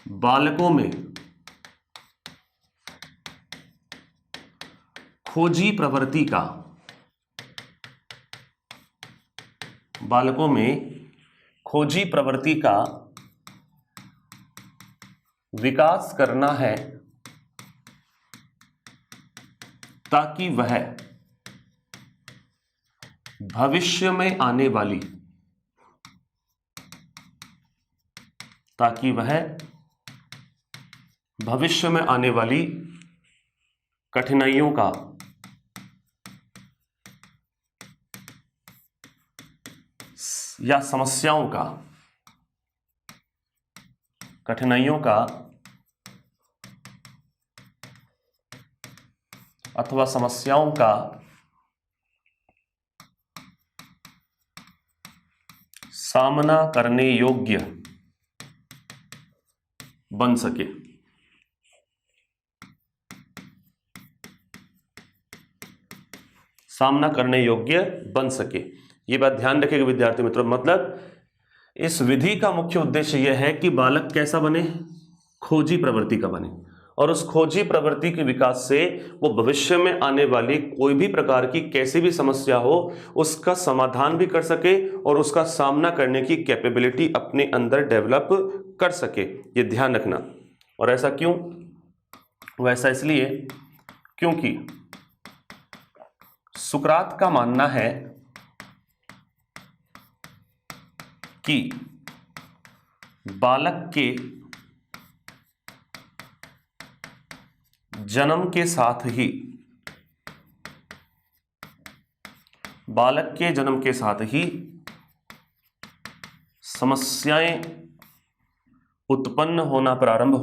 बालकों में खोजी प्रवृत्ति का विकास करना है, ताकि वह भविष्य में आने वाली कठिनाइयों का या समस्याओं का अथवा समस्याओं का सामना करने योग्य बन सके। ये बात ध्यान रखिएगा विद्यार्थी मित्रों। मतलब इस विधि का मुख्य उद्देश्य यह है कि बालक कैसा बने, खोजी प्रवृत्ति का बने, और उस खोजी प्रवृत्ति के विकास से वो भविष्य में आने वाली कोई भी प्रकार की कैसी भी समस्या हो उसका समाधान भी कर सके और उसका सामना करने की कैपेबिलिटी अपने अंदर डेवलप कर सके। ये ध्यान रखना। और ऐसा क्यों? वैसा इसलिए क्योंकि सुकरात का मानना है कि बालक के जन्म के साथ ही समस्याएं उत्पन्न होना प्रारंभ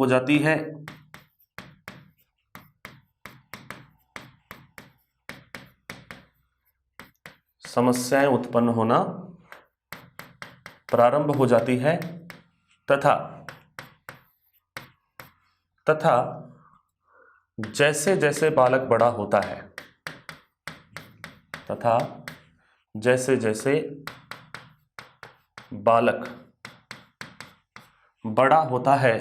हो जाती है। तथा जैसे जैसे बालक बड़ा होता है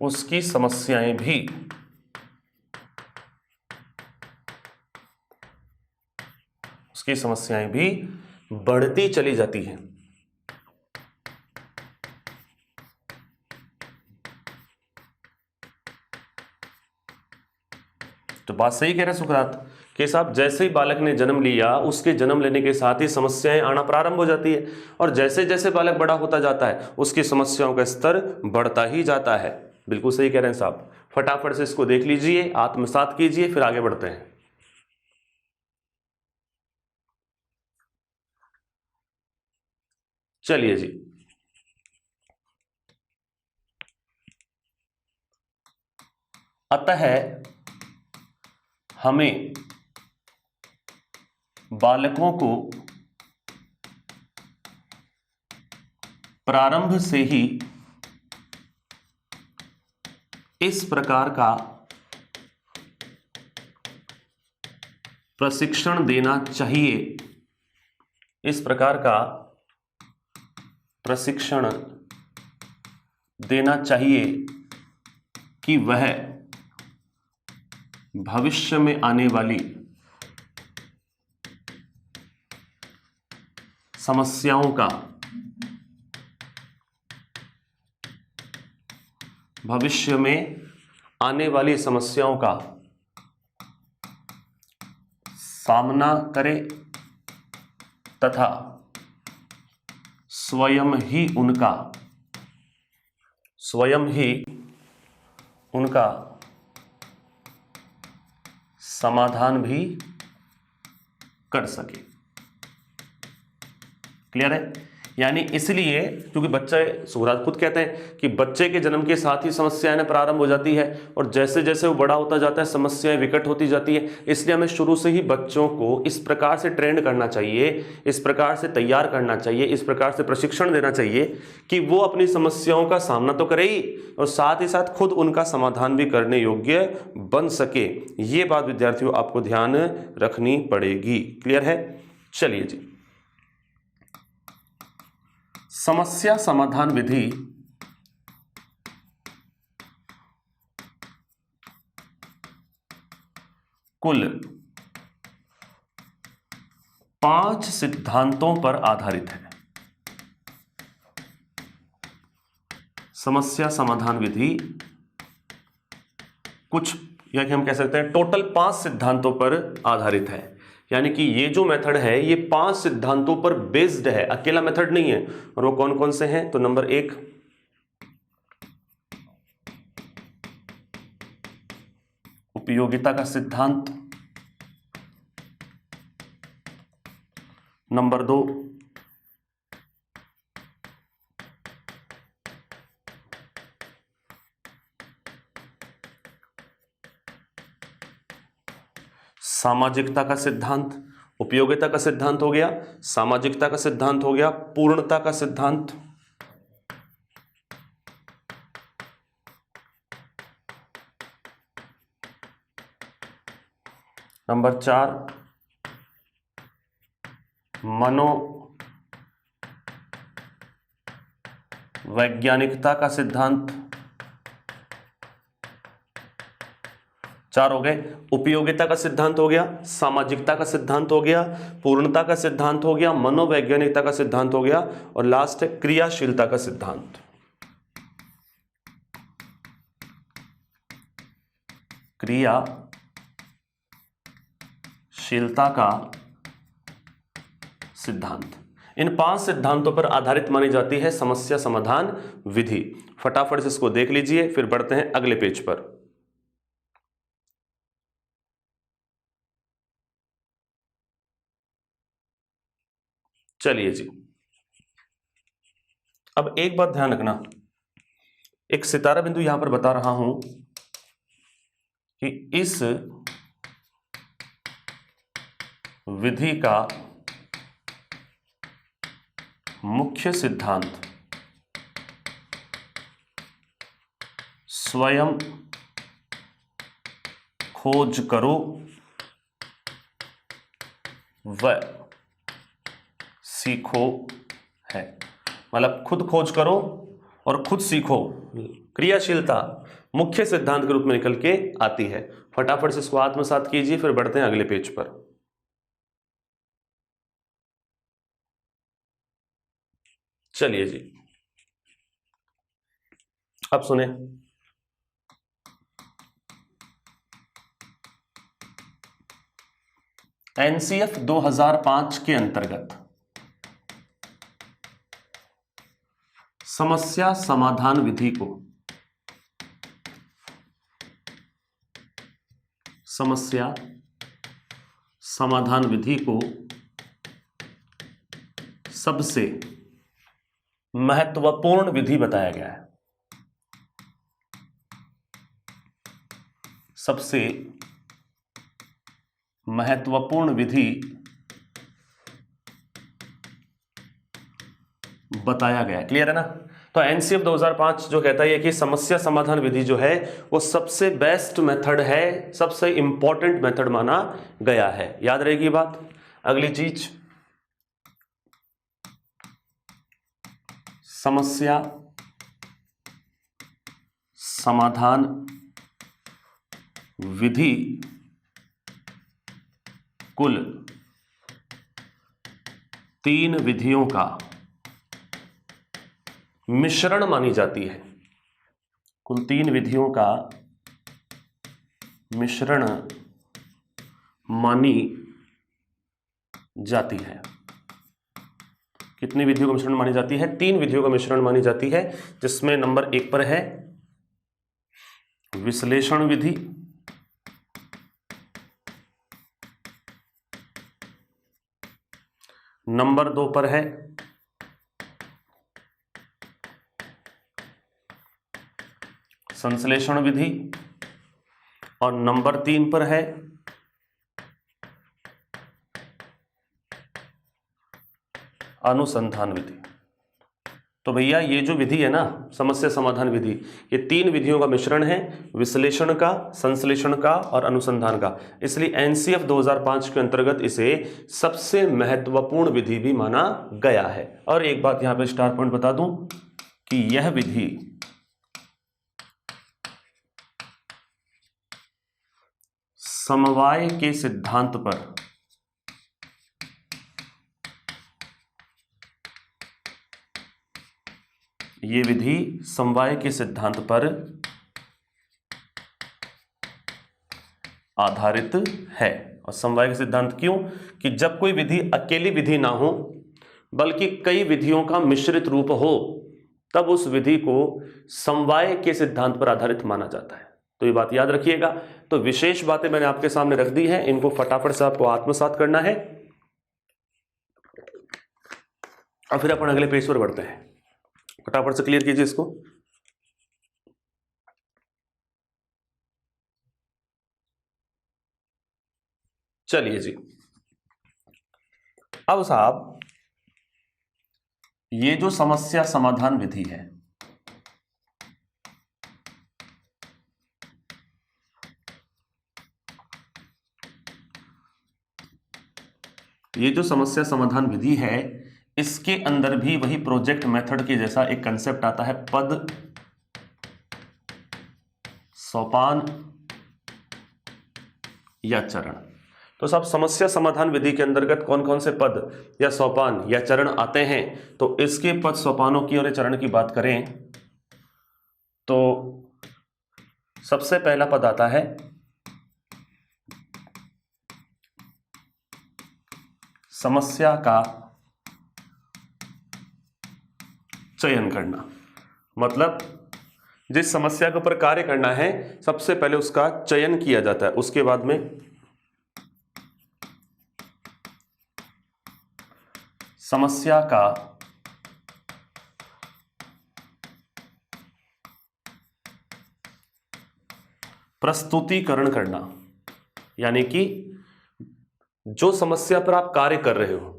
उसकी समस्याएं भी बढ़ती चली जाती हैं। तो बात सही कह रहे हैं सुकरात कि साहब, जैसे ही बालक ने जन्म लिया उसके जन्म लेने के साथ ही समस्याएं आना प्रारंभ हो जाती है, और जैसे जैसे बालक बड़ा होता जाता है उसकी समस्याओं का स्तर बढ़ता ही जाता है। बिल्कुल सही कह रहे हैं साहब। फटाफट से इसको देख लीजिए, आत्मसात कीजिए, फिर आगे बढ़ते हैं। चलिए जी, अतः हमें बालकों को प्रारंभ से ही इस प्रकार का प्रशिक्षण देना चाहिए कि वह भविष्य में आने वाली समस्याओं का सामना करे तथा स्वयं ही उनका समाधान भी कर सके। क्लियर है? यानी इसलिए क्योंकि बच्चे, सुखराज खुद कहते हैं कि बच्चे के जन्म के साथ ही समस्याएं प्रारंभ हो जाती है और जैसे जैसे वो बड़ा होता जाता है समस्याएं विकट होती जाती है। इसलिए हमें शुरू से ही बच्चों को इस प्रकार से ट्रेंड करना चाहिए, इस प्रकार से तैयार करना चाहिए, इस प्रकार से प्रशिक्षण देना चाहिए कि वो अपनी समस्याओं का सामना तो करे ही और साथ ही साथ खुद उनका समाधान भी करने योग्य बन सके। ये बात विद्यार्थियों आपको ध्यान रखनी पड़ेगी। क्लियर है? चलिए जी, समस्या समाधान विधि कुल 5 सिद्धांतों पर आधारित है। समस्या समाधान विधि कुछ, या कि हम कह सकते हैं टोटल 5 सिद्धांतों पर आधारित है। यानी कि ये जो मेथड है ये 5 सिद्धांतों पर बेस्ड है, अकेला मेथड नहीं है। और वो कौन कौन से हैं? तो नंबर 1, उपयोगिता का सिद्धांत। नंबर 2, सामाजिकता का सिद्धांत। उपयोगिता का सिद्धांत हो गया, सामाजिकता का सिद्धांत हो गया, पूर्णता का सिद्धांत। नंबर 4, मनोवैज्ञानिकता का सिद्धांत। 4 हो गए। उपयोगिता का सिद्धांत हो गया, सामाजिकता का सिद्धांत हो गया, पूर्णता का सिद्धांत हो गया, मनोवैज्ञानिकता का सिद्धांत हो गया और लास्ट है क्रियाशीलता का सिद्धांत। क्रियाशीलता का सिद्धांत। इन 5 सिद्धांतों पर आधारित मानी जाती है समस्या समाधान विधि। फटाफट से इसको देख लीजिए, फिर बढ़ते हैं अगले पेज पर। चलिए जी, अब एक बात ध्यान रखना, एक सितारा बिंदु यहां पर बता रहा हूं कि इस विधि का मुख्य सिद्धांत स्वयं खोज करो व सीखो है। मतलब खुद खोज करो और खुद सीखो, क्रियाशीलता मुख्य सिद्धांत के रूप में निकल के आती है। फटाफट से इसको आत्मसात कीजिए, फिर बढ़ते हैं अगले पेज पर। चलिए जी, अब सुने, एनसीएफ 2005 के अंतर्गत समस्या समाधान विधि को सबसे महत्वपूर्ण विधि बताया गया है। सबसे महत्वपूर्ण विधि बताया गया है। क्लियर है ना? तो एनसीएफ 2005 जो कहता है कि समस्या समाधान विधि जो है वो सबसे बेस्ट मेथड है, सबसे इंपॉर्टेंट मेथड माना गया है। याद रहेगी बात। अगली चीज, समस्या समाधान विधि कुल 3 विधियों का मिश्रण मानी जाती है। कुल 3 विधियों का मिश्रण मानी जाती है। कितनी विधियों का मिश्रण मानी जाती है? 3 विधियों का मिश्रण मानी जाती है, जिसमें नंबर 1 पर है विश्लेषण विधि, नंबर 2 पर है संश्लेषण विधि और नंबर 3 पर है अनुसंधान विधि। तो भैया ये जो विधि है ना, समस्या समाधान विधि, ये 3 विधियों का मिश्रण है, विश्लेषण का, संश्लेषण का और अनुसंधान का। इसलिए एनसीएफ 2005 के अंतर्गत इसे सबसे महत्वपूर्ण विधि भी माना गया है। और एक बात यहां पे स्टार पॉइंट बता दूं कि यह विधि समवाय के सिद्धांत पर ये विधि समवाय के सिद्धांत पर आधारित है। और समवाय के सिद्धांत क्यों? कि जब कोई विधि अकेली विधि ना हो बल्कि कई विधियों का मिश्रित रूप हो, तब उस विधि को समवाय के सिद्धांत पर आधारित माना जाता है। तो ये बात याद रखिएगा। तो विशेष बातें मैंने आपके सामने रख दी हैं, इनको फटाफट से आपको आत्मसात करना है और फिर अपन अगले पेज पर बढ़ते हैं। फटाफट से क्लियर कीजिए इसको। चलिए जी, अब साहब ये जो समस्या समाधान विधि है, ये जो समस्या समाधान विधि है, इसके अंदर भी वही प्रोजेक्ट मेथड के जैसा एक कंसेप्ट आता है, पद, सोपान या चरण। तो साहब समस्या समाधान विधि के अंतर्गत कौन कौन से पद या सोपान या चरण आते हैं? तो इसके पद सोपानों की और चरण की बात करें तो सबसे पहला पद आता है समस्या का चयन करना। मतलब जिस समस्या के ऊपर कार्य करना है सबसे पहले उसका चयन किया जाता है, उसके बाद में समस्या का प्रस्तुतिकरण करना। यानी कि जो समस्या पर आप कार्य कर रहे हो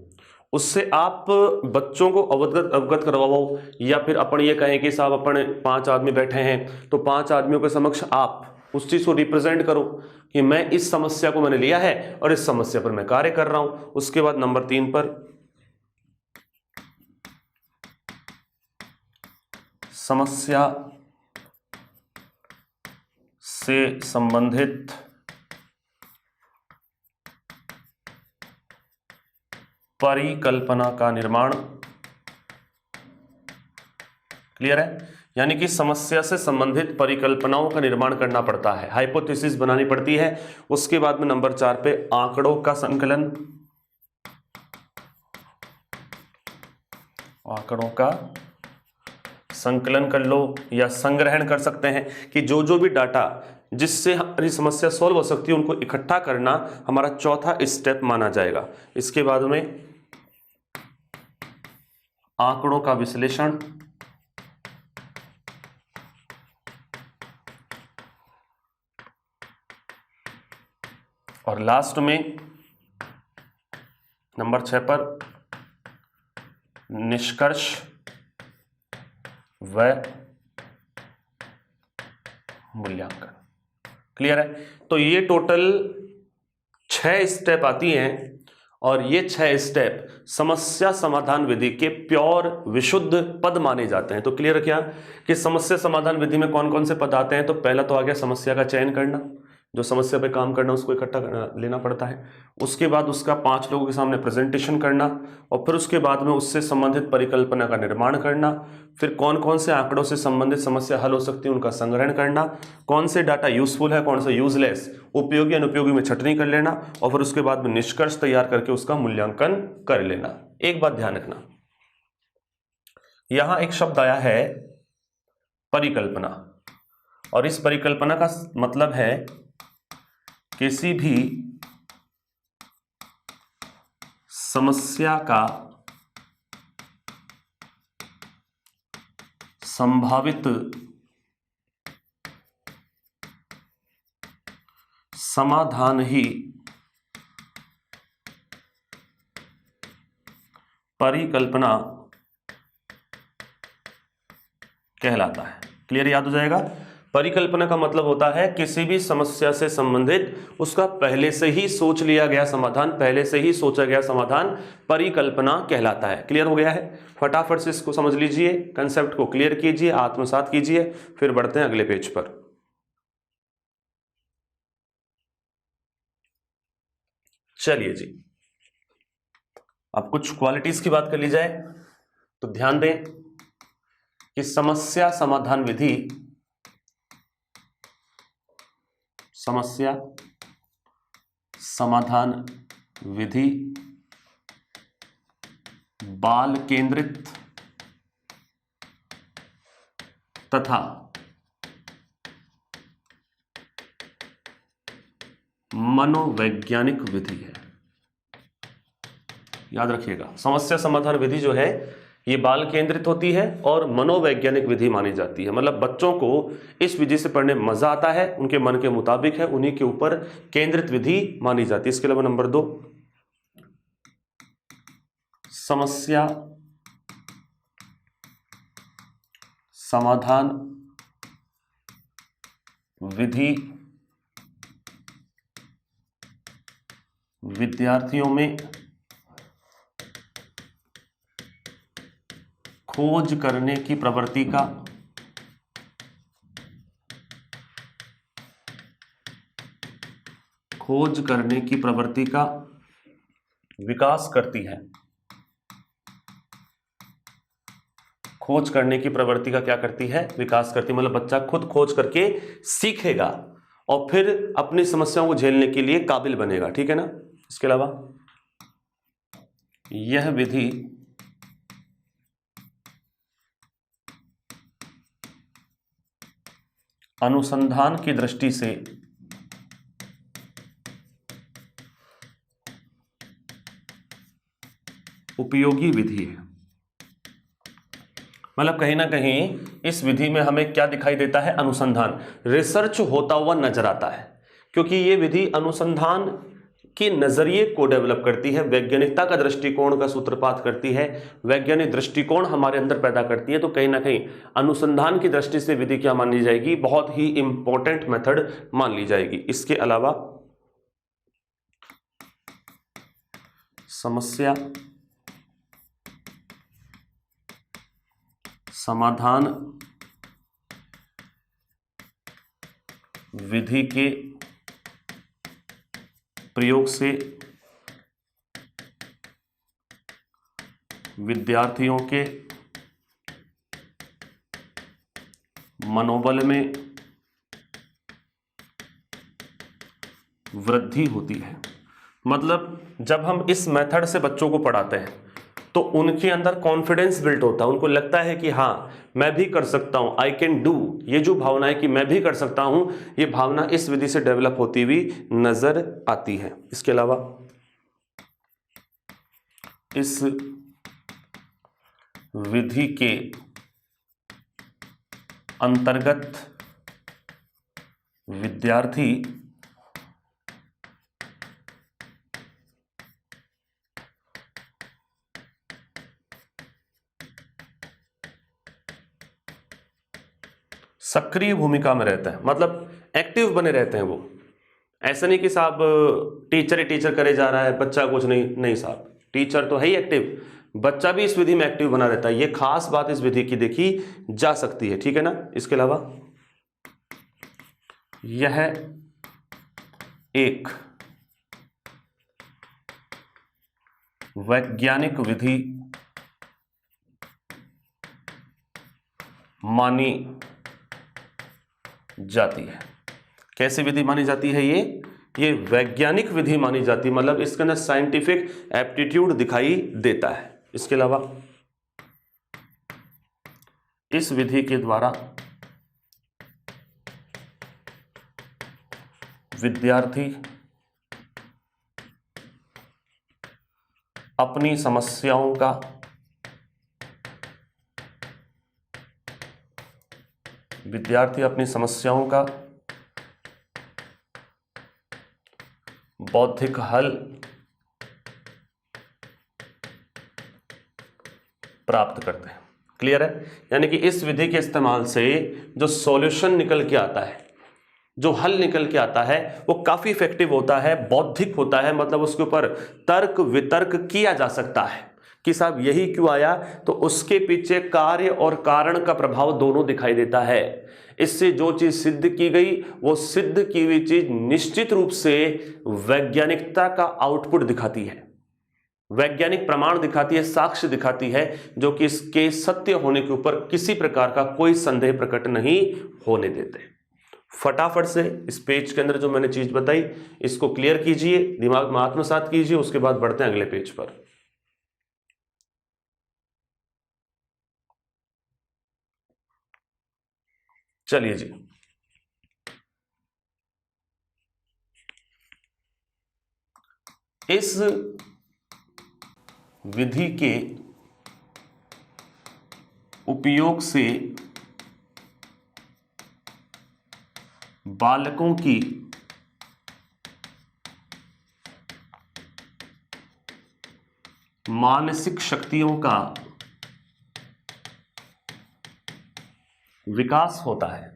उससे आप बच्चों को अवगत करवाओ, या फिर अपन ये कहें कि साहब अपन 5 आदमी बैठे हैं तो 5 आदमियों के समक्ष आप उस चीज को रिप्रेजेंट करो कि मैं इस समस्या को मैंने लिया है और इस समस्या पर मैं कार्य कर रहा हूं। उसके बाद नंबर 3 पर समस्या से संबंधित परिकल्पना का निर्माण। क्लियर है? यानी कि समस्या से संबंधित परिकल्पनाओं का निर्माण करना पड़ता है, हाइपोथेसिस बनानी पड़ती है। उसके बाद में नंबर 4 पे आंकड़ों का संकलन, आंकड़ों का संकलन कर लो या संग्रहण कर सकते हैं कि जो जो भी डाटा जिससे हमारी समस्या सॉल्व हो सकती है उनको इकट्ठा करना हमारा चौथा स्टेप माना जाएगा। इसके बाद में आंकड़ों का विश्लेषण, और लास्ट में नंबर 6 पर निष्कर्ष व मूल्यांकन। क्लियर है? तो ये टोटल 6 स्टेप आती हैं और ये 6 स्टेप समस्या समाधान विधि के प्योर विशुद्ध पद माने जाते हैं। तो क्लियर क्या कि समस्या समाधान विधि में कौन कौन से पद आते हैं? तो पहला तो आ गया समस्या का चयन करना, जो समस्या पे काम करना उसको इकट्ठा लेना पड़ता है। उसके बाद उसका 5 लोगों के सामने प्रेजेंटेशन करना, और फिर उसके बाद में उससे संबंधित परिकल्पना का निर्माण करना। फिर कौन कौन से आंकड़ों से संबंधित समस्या हल हो सकती है उनका संग्रहण करना, कौन से डाटा यूजफुल है कौन सा यूजलेस, उपयोगी अनुपयोगी में छटनी कर लेना, और फिर उसके बाद में निष्कर्ष तैयार करके उसका मूल्यांकन कर लेना। एक बात ध्यान रखना, यहां एक शब्द आया है परिकल्पना, और इस परिकल्पना का मतलब है किसी भी समस्या का संभावित समाधान ही परिकल्पना कहलाता है। क्लियर, याद हो जाएगा। परिकल्पना का मतलब होता है किसी भी समस्या से संबंधित उसका पहले से ही सोच लिया गया समाधान, पहले से ही सोचा गया समाधान परिकल्पना कहलाता है। क्लियर हो गया है। फटाफट से इसको समझ लीजिए, कंसेप्ट को क्लियर कीजिए, आत्मसात कीजिए, फिर बढ़ते हैं अगले पेज पर। चलिए जी, अब कुछ क्वालिटीज की बात कर ली जाए तो ध्यान दें कि समस्या समाधान विधि बाल केंद्रित तथा मनोवैज्ञानिक विधि है। याद रखिएगा, समस्या समाधान विधि जो है ये बाल केंद्रित होती है और मनोवैज्ञानिक विधि मानी जाती है। मतलब बच्चों को इस विधि से पढ़ने में मजा आता है, उनके मन के मुताबिक है, उन्हीं के ऊपर केंद्रित विधि मानी जाती है। इसके अलावा नंबर 2, समस्या समाधान विधि विद्यार्थियों में खोज करने की प्रवृत्ति का विकास करती है। खोज करने की प्रवृत्ति का क्या करती है? विकास करती है। मतलब बच्चा खुद खोज करके सीखेगा और फिर अपनी समस्याओं को झेलने के लिए काबिल बनेगा। ठीक है ना। इसके अलावा यह विधि अनुसंधान की दृष्टि से उपयोगी विधि है। मतलब कहीं ना कहीं इस विधि में हमें क्या दिखाई देता है? अनुसंधान, रिसर्च होता हुआ नजर आता है, क्योंकि ये विधि अनुसंधान के नजरिए को डेवलप करती है, वैज्ञानिकता का दृष्टिकोण का सूत्रपात करती है, वैज्ञानिक दृष्टिकोण हमारे अंदर पैदा करती है। तो कहीं ना कहीं अनुसंधान की दृष्टि से विधि क्या मान ली जाएगी? बहुत ही इंपॉर्टेंट मेथड मान ली जाएगी। इसके अलावा समस्या समाधान विधि के प्रयोग से विद्यार्थियों के मनोबल में वृद्धि होती है। मतलब जब हम इस मेथड से बच्चों को पढ़ाते हैं तो उनके अंदर कॉन्फिडेंस बिल्ट होता है, उनको लगता है कि हाँ मैं भी कर सकता हूं, आई कैन डू। ये जो भावना है कि मैं भी कर सकता हूं, ये भावना इस विधि से डेवलप होती हुई नजर आती है। इसके अलावा इस विधि के अंतर्गत विद्यार्थी सक्रिय भूमिका में रहता है, मतलब एक्टिव बने रहते हैं वो। ऐसा नहीं कि साहब टीचर ही टीचर करे जा रहा है, बच्चा कुछ नहीं साहब, टीचर तो है ही एक्टिव, बच्चा भी इस विधि में एक्टिव बना रहता है। ये खास बात इस विधि की देखी जा सकती है। ठीक है ना। इसके अलावा यह एक वैज्ञानिक विधि मानी जाती है। कैसी विधि मानी जाती है? ये वैज्ञानिक विधि मानी जाती है, मतलब इसके अंदर साइंटिफिक एप्टीट्यूड दिखाई देता है। इसके अलावा इस विधि के द्वारा विद्यार्थी अपनी समस्याओं का बौद्धिक हल प्राप्त करते हैं। क्लियर है? यानी कि इस विधि के इस्तेमाल से जो सॉल्यूशन निकल के आता है, जो हल निकल के आता है, वो काफी इफेक्टिव होता है, बौद्धिक होता है, मतलब उसके ऊपर तर्क वितर्क किया जा सकता है कि साहब यही क्यों आया, तो उसके पीछे कार्य और कारण का प्रभाव दोनों दिखाई देता है। इससे जो चीज सिद्ध की गई, वो सिद्ध की हुई चीज निश्चित रूप से वैज्ञानिकता का आउटपुट दिखाती है, वैज्ञानिक प्रमाण दिखाती है, साक्ष्य दिखाती है, जो कि इसके सत्य होने के ऊपर किसी प्रकार का कोई संदेह प्रकट नहीं होने देते। फटाफट से इस पेज के अंदर जो मैंने चीज बताई इसको क्लियर कीजिए, दिमाग में आत्मसात कीजिए, उसके बाद बढ़ते हैं अगले पेज पर। चलिए जी, इस विधि के उपयोग से बालकों की मानसिक शक्तियों का विकास होता है।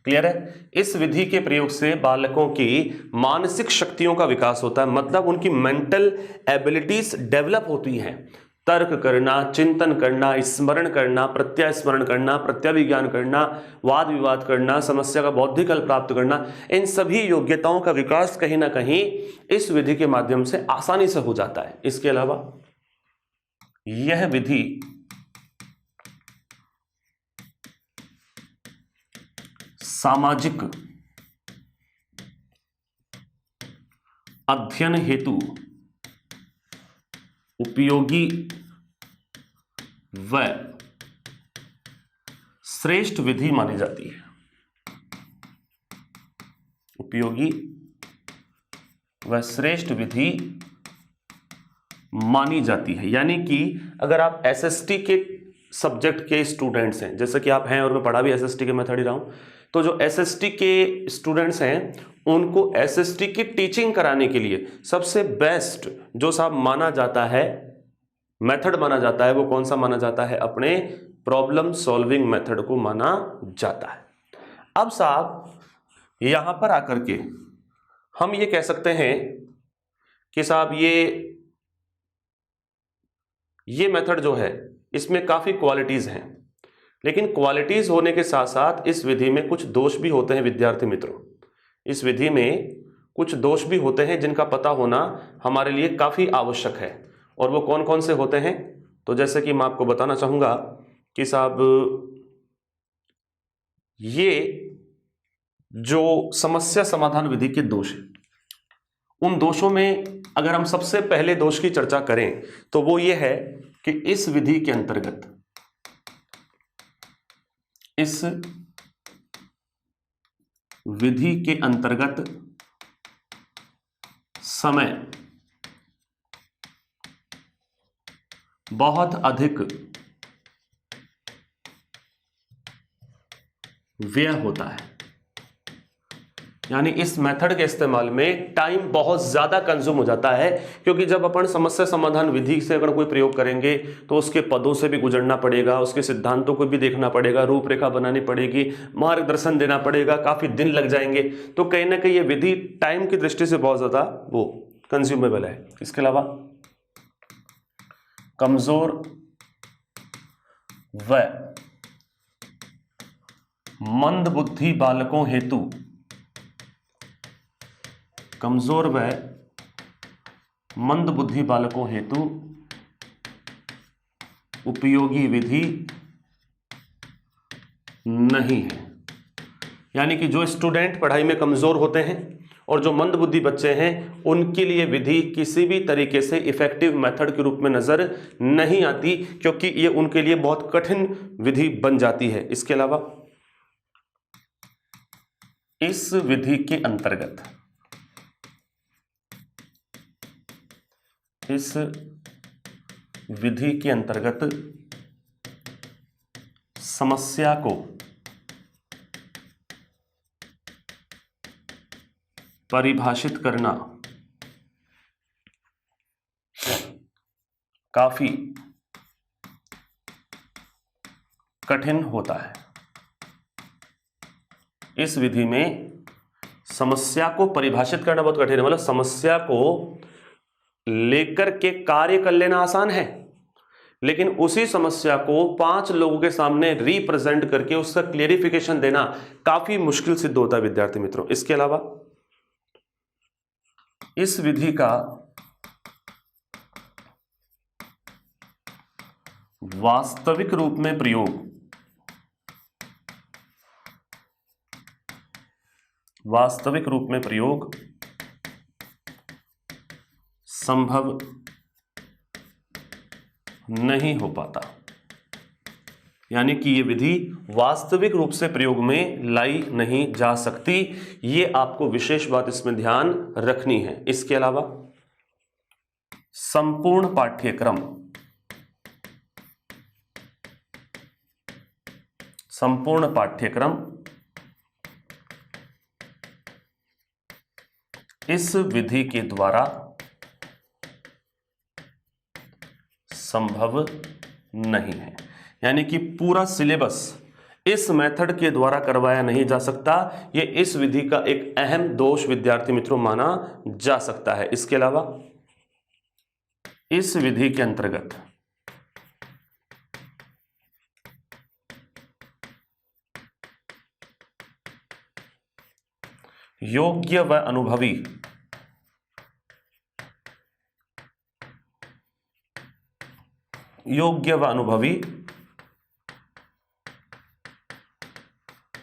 क्लियर है? इस विधि के प्रयोग से बालकों की मानसिक शक्तियों का विकास होता है, मतलब उनकी मेंटल एबिलिटीज डेवलप होती हैं। तर्क करना, चिंतन करना, स्मरण करना, प्रत्यास्मरण करना, प्रत्याभिज्ञान करना, वाद विवाद करना, समस्या का बौद्धिक हल प्राप्त करना, इन सभी योग्यताओं का विकास कहीं ना कहीं इस विधि के माध्यम से आसानी से हो जाता है। इसके अलावा यह विधि सामाजिक अध्ययन हेतु उपयोगी व श्रेष्ठ विधि मानी जाती है। उपयोगी व श्रेष्ठ विधि मानी जाती है। यानी कि अगर आप एसएसटी के सब्जेक्ट के स्टूडेंट्स हैं, जैसे कि आप हैं और मैं पढ़ा भी एसएसटी के मेथड ही रहा हूं, तो जो एसएसटी के स्टूडेंट्स हैं उनको एसएसटी की टीचिंग कराने के लिए सबसे बेस्ट जो साहब माना जाता है, मेथड माना जाता है, वो कौन सा माना जाता है? अपने प्रॉब्लम सॉल्विंग मेथड को माना जाता है। अब साहब यहां पर आकर के हम ये कह सकते हैं कि साहब ये मेथड जो है इसमें काफी क्वालिटीज हैं, लेकिन क्वालिटीज होने के साथ साथ इस विधि में कुछ दोष भी होते हैं। विद्यार्थी मित्रों, इस विधि में कुछ दोष भी होते हैं जिनका पता होना हमारे लिए काफी आवश्यक है। और वो कौन कौन से होते हैं? तो जैसे कि मैं आपको बताना चाहूंगा कि साहब ये जो समस्या समाधान विधि के दोष हैं, उन दोषों में अगर हम सबसे पहले दोष की चर्चा करें तो वो ये है कि इस विधि के अंतर्गत समय बहुत अधिक व्यय होता है। यानी इस मेथड के इस्तेमाल में टाइम बहुत ज्यादा कंज्यूम हो जाता है, क्योंकि जब अपन समस्या समाधान विधि से अगर कोई प्रयोग करेंगे तो उसके पदों से भी गुजरना पड़ेगा, उसके सिद्धांतों को भी देखना पड़ेगा, रूपरेखा बनानी पड़ेगी, मार्गदर्शन देना पड़ेगा, काफी दिन लग जाएंगे। तो कहीं ना कहीं ये विधि टाइम की दृष्टि से बहुत ज्यादा वो कंज्यूमेबल है। इसके अलावा कमजोर व मंदबुद्धि बालकों हेतु उपयोगी विधि नहीं है। यानी कि जो स्टूडेंट पढ़ाई में कमजोर होते हैं और जो मंदबुद्धि बच्चे हैं उनके लिए विधि किसी भी तरीके से इफेक्टिव मेथड के रूप में नजर नहीं आती, क्योंकि ये उनके लिए बहुत कठिन विधि बन जाती है। इसके अलावा इस विधि के अंतर्गत समस्या को परिभाषित करना काफी कठिन होता है। इस विधि में समस्या को परिभाषित करना बहुत कठिन है, मतलब समस्या को लेकर के कार्य कर लेना आसान है, लेकिन उसी समस्या को 5 लोगों के सामने रिप्रेजेंट करके उसका क्लियरिफिकेशन देना काफी मुश्किल सिद्ध होता है विद्यार्थी मित्रों। इसके अलावा इस विधि का वास्तविक रूप में प्रयोग संभव नहीं हो पाता, यानी कि ये विधि वास्तविक रूप से प्रयोग में लाई नहीं जा सकती। ये आपको विशेष बात इसमें ध्यान रखनी है। इसके अलावा संपूर्ण पाठ्यक्रम इस विधि के द्वारा संभव नहीं है, यानी कि पूरा सिलेबस इस मेथड के द्वारा करवाया नहीं जा सकता। यह इस विधि का एक अहम दोष विद्यार्थी मित्रों माना जा सकता है। इसके अलावा इस विधि के अंतर्गत योग्य व अनुभवी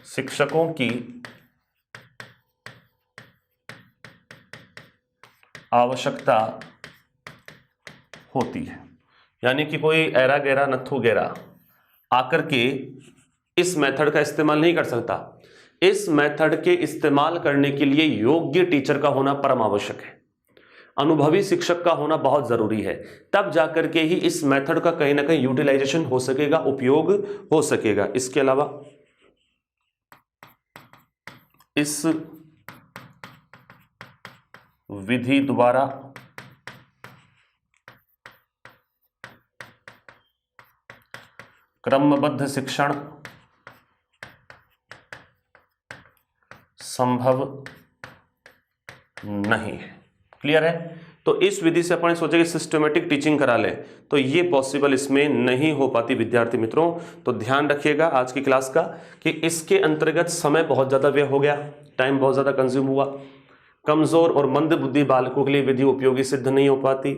शिक्षकों की आवश्यकता होती है, यानी कि कोई ऐरा गैरा नत्थु गैरा आकर के इस मेथड का इस्तेमाल नहीं कर सकता। इस मेथड के इस्तेमाल करने के लिए योग्य टीचर का होना परम आवश्यक है, अनुभवी शिक्षक का होना बहुत जरूरी है, तब जाकर के ही इस मेथड का कहीं ना कहीं यूटिलाइजेशन हो सकेगा, उपयोग हो सकेगा। इसके अलावा इस विधि द्वारा क्रमबद्ध शिक्षण संभव नहीं है। क्लियर है? तो इस विधि से अपन सोचे कि सिस्टमेटिक टीचिंग करा ले, तो ये पॉसिबल इसमें नहीं हो पाती विद्यार्थी मित्रों। तो ध्यान रखिएगा आज की क्लास का कि इसके अंतर्गत समय बहुत ज़्यादा व्यय हो गया, टाइम बहुत ज़्यादा कंज्यूम हुआ, कमज़ोर और मंद बुद्धि बालकों के लिए विधि उपयोगी सिद्ध नहीं हो पाती।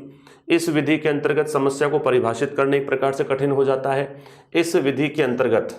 इस विधि के अंतर्गत समस्या को परिभाषित करने एक प्रकार से कठिन हो जाता है। इस विधि के अंतर्गत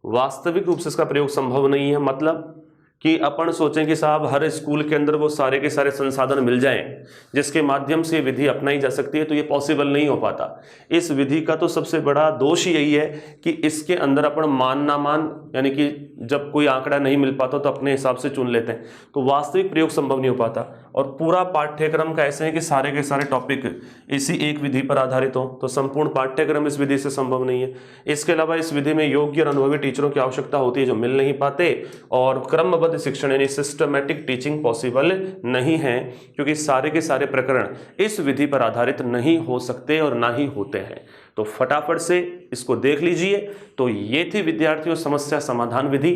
वास्तविक रूप से इसका प्रयोग संभव नहीं है, मतलब कि अपन सोचें कि साहब हर स्कूल के अंदर वो सारे के सारे संसाधन मिल जाएं जिसके माध्यम से विधि अपनाई जा सकती है, तो ये पॉसिबल नहीं हो पाता। इस विधि का तो सबसे बड़ा दोष यही है कि इसके अंदर अपन मान ना मान, यानी कि जब कोई आंकड़ा नहीं मिल पाता तो अपने हिसाब से चुन लेते हैं, तो वास्तविक प्रयोग संभव नहीं हो पाता। और पूरा पाठ्यक्रम का ऐसे है कि सारे के सारे टॉपिक इसी एक विधि पर आधारित हो, तो संपूर्ण पाठ्यक्रम इस विधि से संभव नहीं है। इसके अलावा इस विधि में योग्य और अनुभवी टीचरों की आवश्यकता होती है जो मिल नहीं पाते, और क्रमबद्ध शिक्षण यानी सिस्टमैटिक टीचिंग पॉसिबल नहीं है, क्योंकि सारे के सारे प्रकरण इस विधि पर आधारित नहीं हो सकते और ना ही होते हैं। तो फटाफट से इसको देख लीजिए। तो ये थी विद्यार्थियों समस्या समाधान विधि।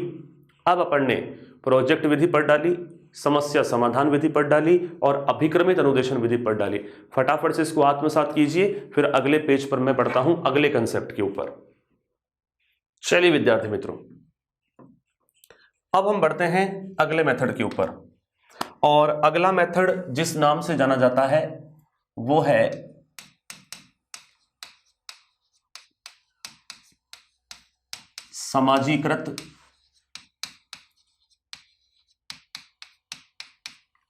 अब अपन ने प्रोजेक्ट विधि पढ़ डाली, समस्या समाधान विधि पढ़ डाली और अभिक्रमित अनुदेशन विधि पढ़ डाली। फटाफट से इसको आत्मसात कीजिए, फिर अगले पेज पर मैं पढ़ता हूं अगले कंसेप्ट के ऊपर। चलिए विद्यार्थी मित्रों, अब हम बढ़ते हैं अगले मेथड के ऊपर, और अगला मेथड जिस नाम से जाना जाता है वो है समाजीकृत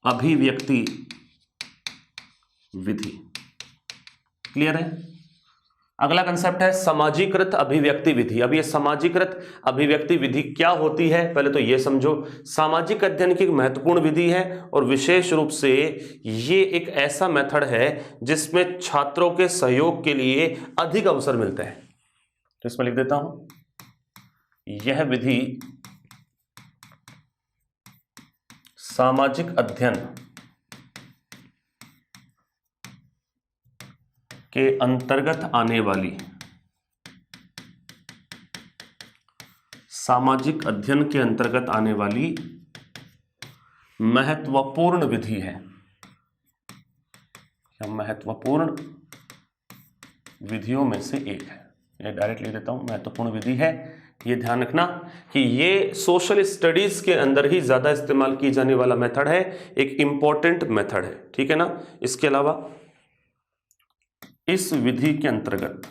अभिव्यक्ति विधि। क्लियर है? अगला कंसेप्ट है समाजीकृत अभिव्यक्ति विधि। अब ये समाजीकृत अभिव्यक्ति विधि क्या होती है, पहले तो ये समझो। सामाजिक अध्ययन की एक महत्वपूर्ण विधि है और विशेष रूप से ये एक ऐसा मेथड है जिसमें छात्रों के सहयोग के लिए अधिक अवसर मिलते हैं। तो इसमें लिख देता हूं, यह विधि सामाजिक अध्ययन के अंतर्गत आने वाली, सामाजिक अध्ययन के अंतर्गत आने वाली महत्वपूर्ण विधि है, या महत्वपूर्ण विधियों में से एक है। ये डायरेक्ट लिख देता हूं, महत्वपूर्ण विधि है। ये ध्यान रखना कि ये सोशल स्टडीज के अंदर ही ज्यादा इस्तेमाल की जाने वाला मेथड है, एक इंपॉर्टेंट मेथड है, ठीक है ना। इसके अलावा इस विधि के अंतर्गत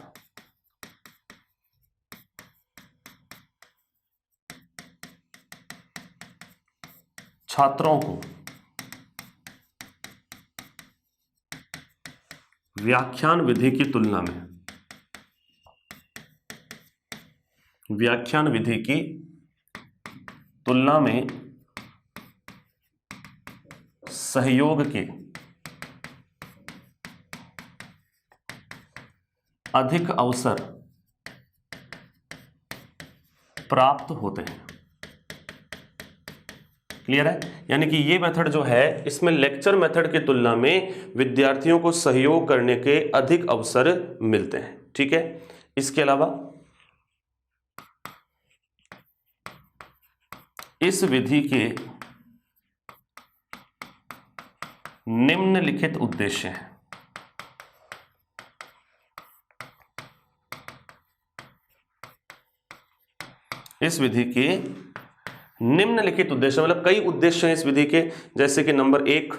छात्रों को व्याख्यान विधि की तुलना में, व्याख्यान विधि की तुलना में सहयोग के अधिक अवसर प्राप्त होते हैं। क्लियर है? यानी कि ये मेथड जो है, इसमें लेक्चर मेथड की तुलना में विद्यार्थियों को सहयोग करने के अधिक अवसर मिलते हैं, ठीक है। इसके अलावा इस विधि के निम्नलिखित उद्देश्य हैं। इस विधि के निम्नलिखित उद्देश्य, मतलब कई उद्देश्य हैं इस विधि के, जैसे कि नंबर 1,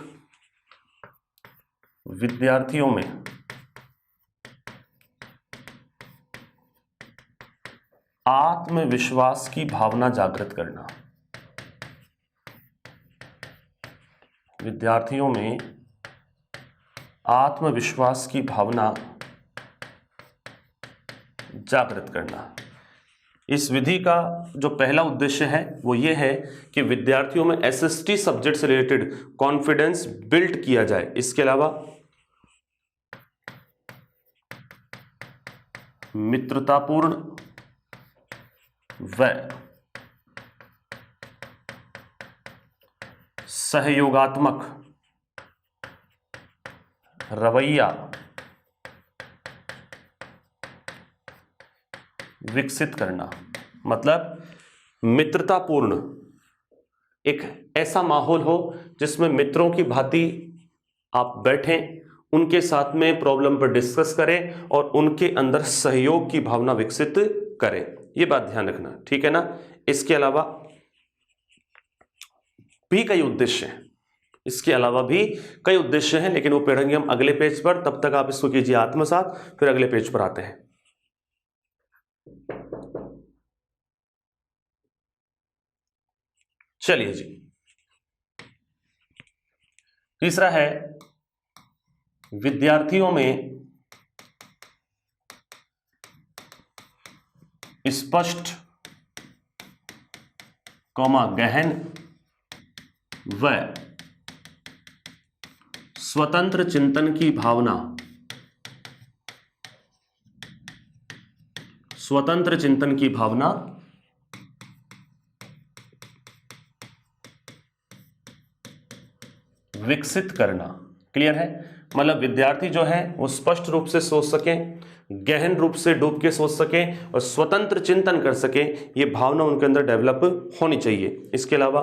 विद्यार्थियों में आत्मविश्वास की भावना जागृत करना। विद्यार्थियों में आत्मविश्वास की भावना जागृत करना। इस विधि का जो पहला उद्देश्य है वो ये है कि विद्यार्थियों में एसएसटी सब्जेक्ट से रिलेटेड कॉन्फिडेंस बिल्ड किया जाए। इसके अलावा मित्रतापूर्ण व सहयोगात्मक रवैया विकसित करना। मतलब मित्रतापूर्ण एक ऐसा माहौल हो जिसमें मित्रों की भांति आप बैठें, उनके साथ में प्रॉब्लम पर डिस्कस करें और उनके अंदर सहयोग की भावना विकसित करें। ये बात ध्यान रखना, ठीक है ना। इसके अलावा भी कई उद्देश्य हैं, इसके अलावा भी कई उद्देश्य हैं, लेकिन वो पढ़ेंगे हम अगले पेज पर। तब तक आप इसको कीजिए आत्मसात, फिर अगले पेज पर आते हैं। चलिए जी, तीसरा है विद्यार्थियों में स्पष्ट गहन व स्वतंत्र चिंतन की भावना, स्वतंत्र चिंतन की भावना विकसित करना। क्लियर है? मतलब विद्यार्थी जो है वो स्पष्ट रूप से सोच सकें, गहन रूप से डूब के सोच सकें और स्वतंत्र चिंतन कर सकें, ये भावना उनके अंदर डेवलप होनी चाहिए। इसके अलावा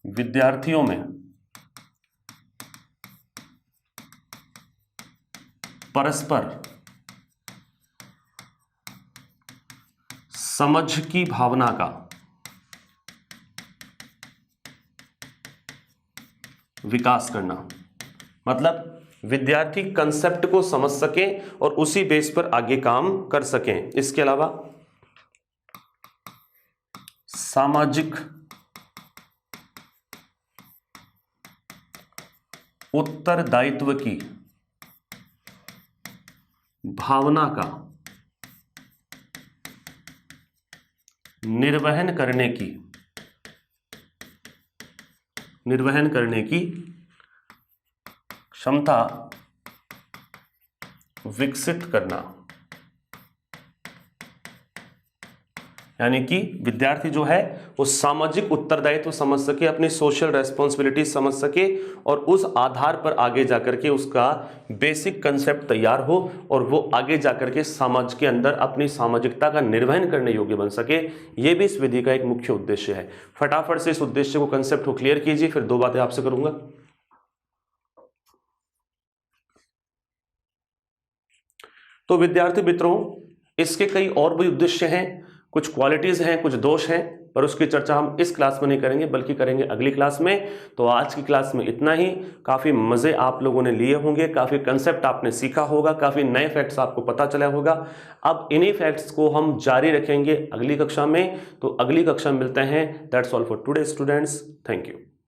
विद्यार्थियों में परस्पर समझ की भावना का विकास करना। मतलब विद्यार्थी कंसेप्ट को समझ सकें और उसी बेस पर आगे काम कर सकें। इसके अलावा सामाजिक उत्तरदायित्व की भावना का निर्वहन करने की क्षमता विकसित करना। यानी कि विद्यार्थी जो है वो सामाजिक उत्तरदायित्व समझ सके, अपनी सोशल रेस्पॉन्सिबिलिटी समझ सके और उस आधार पर आगे जाकर के उसका बेसिक कंसेप्ट तैयार हो और वो आगे जाकर के समाज के अंदर अपनी सामाजिकता का निर्वहन करने योग्य बन सके। ये भी इस विधि का एक मुख्य उद्देश्य है। फटाफट से इस उद्देश्य को, कंसेप्ट को क्लियर कीजिए, फिर 2 बातें आपसे करूंगा। तो विद्यार्थी मित्रों, इसके कई और भी उद्देश्य हैं, कुछ क्वालिटीज हैं, कुछ दोष हैं, पर उसकी चर्चा हम इस क्लास में नहीं करेंगे बल्कि करेंगे अगली क्लास में। तो आज की क्लास में इतना ही। काफी मजे आप लोगों ने लिए होंगे, काफी कंसेप्ट आपने सीखा होगा, काफी नए फैक्ट्स आपको पता चला होगा। अब इन्हीं फैक्ट्स को हम जारी रखेंगे अगली कक्षा में। तो अगली कक्षा में मिलते हैं। That's all for today students, thank you.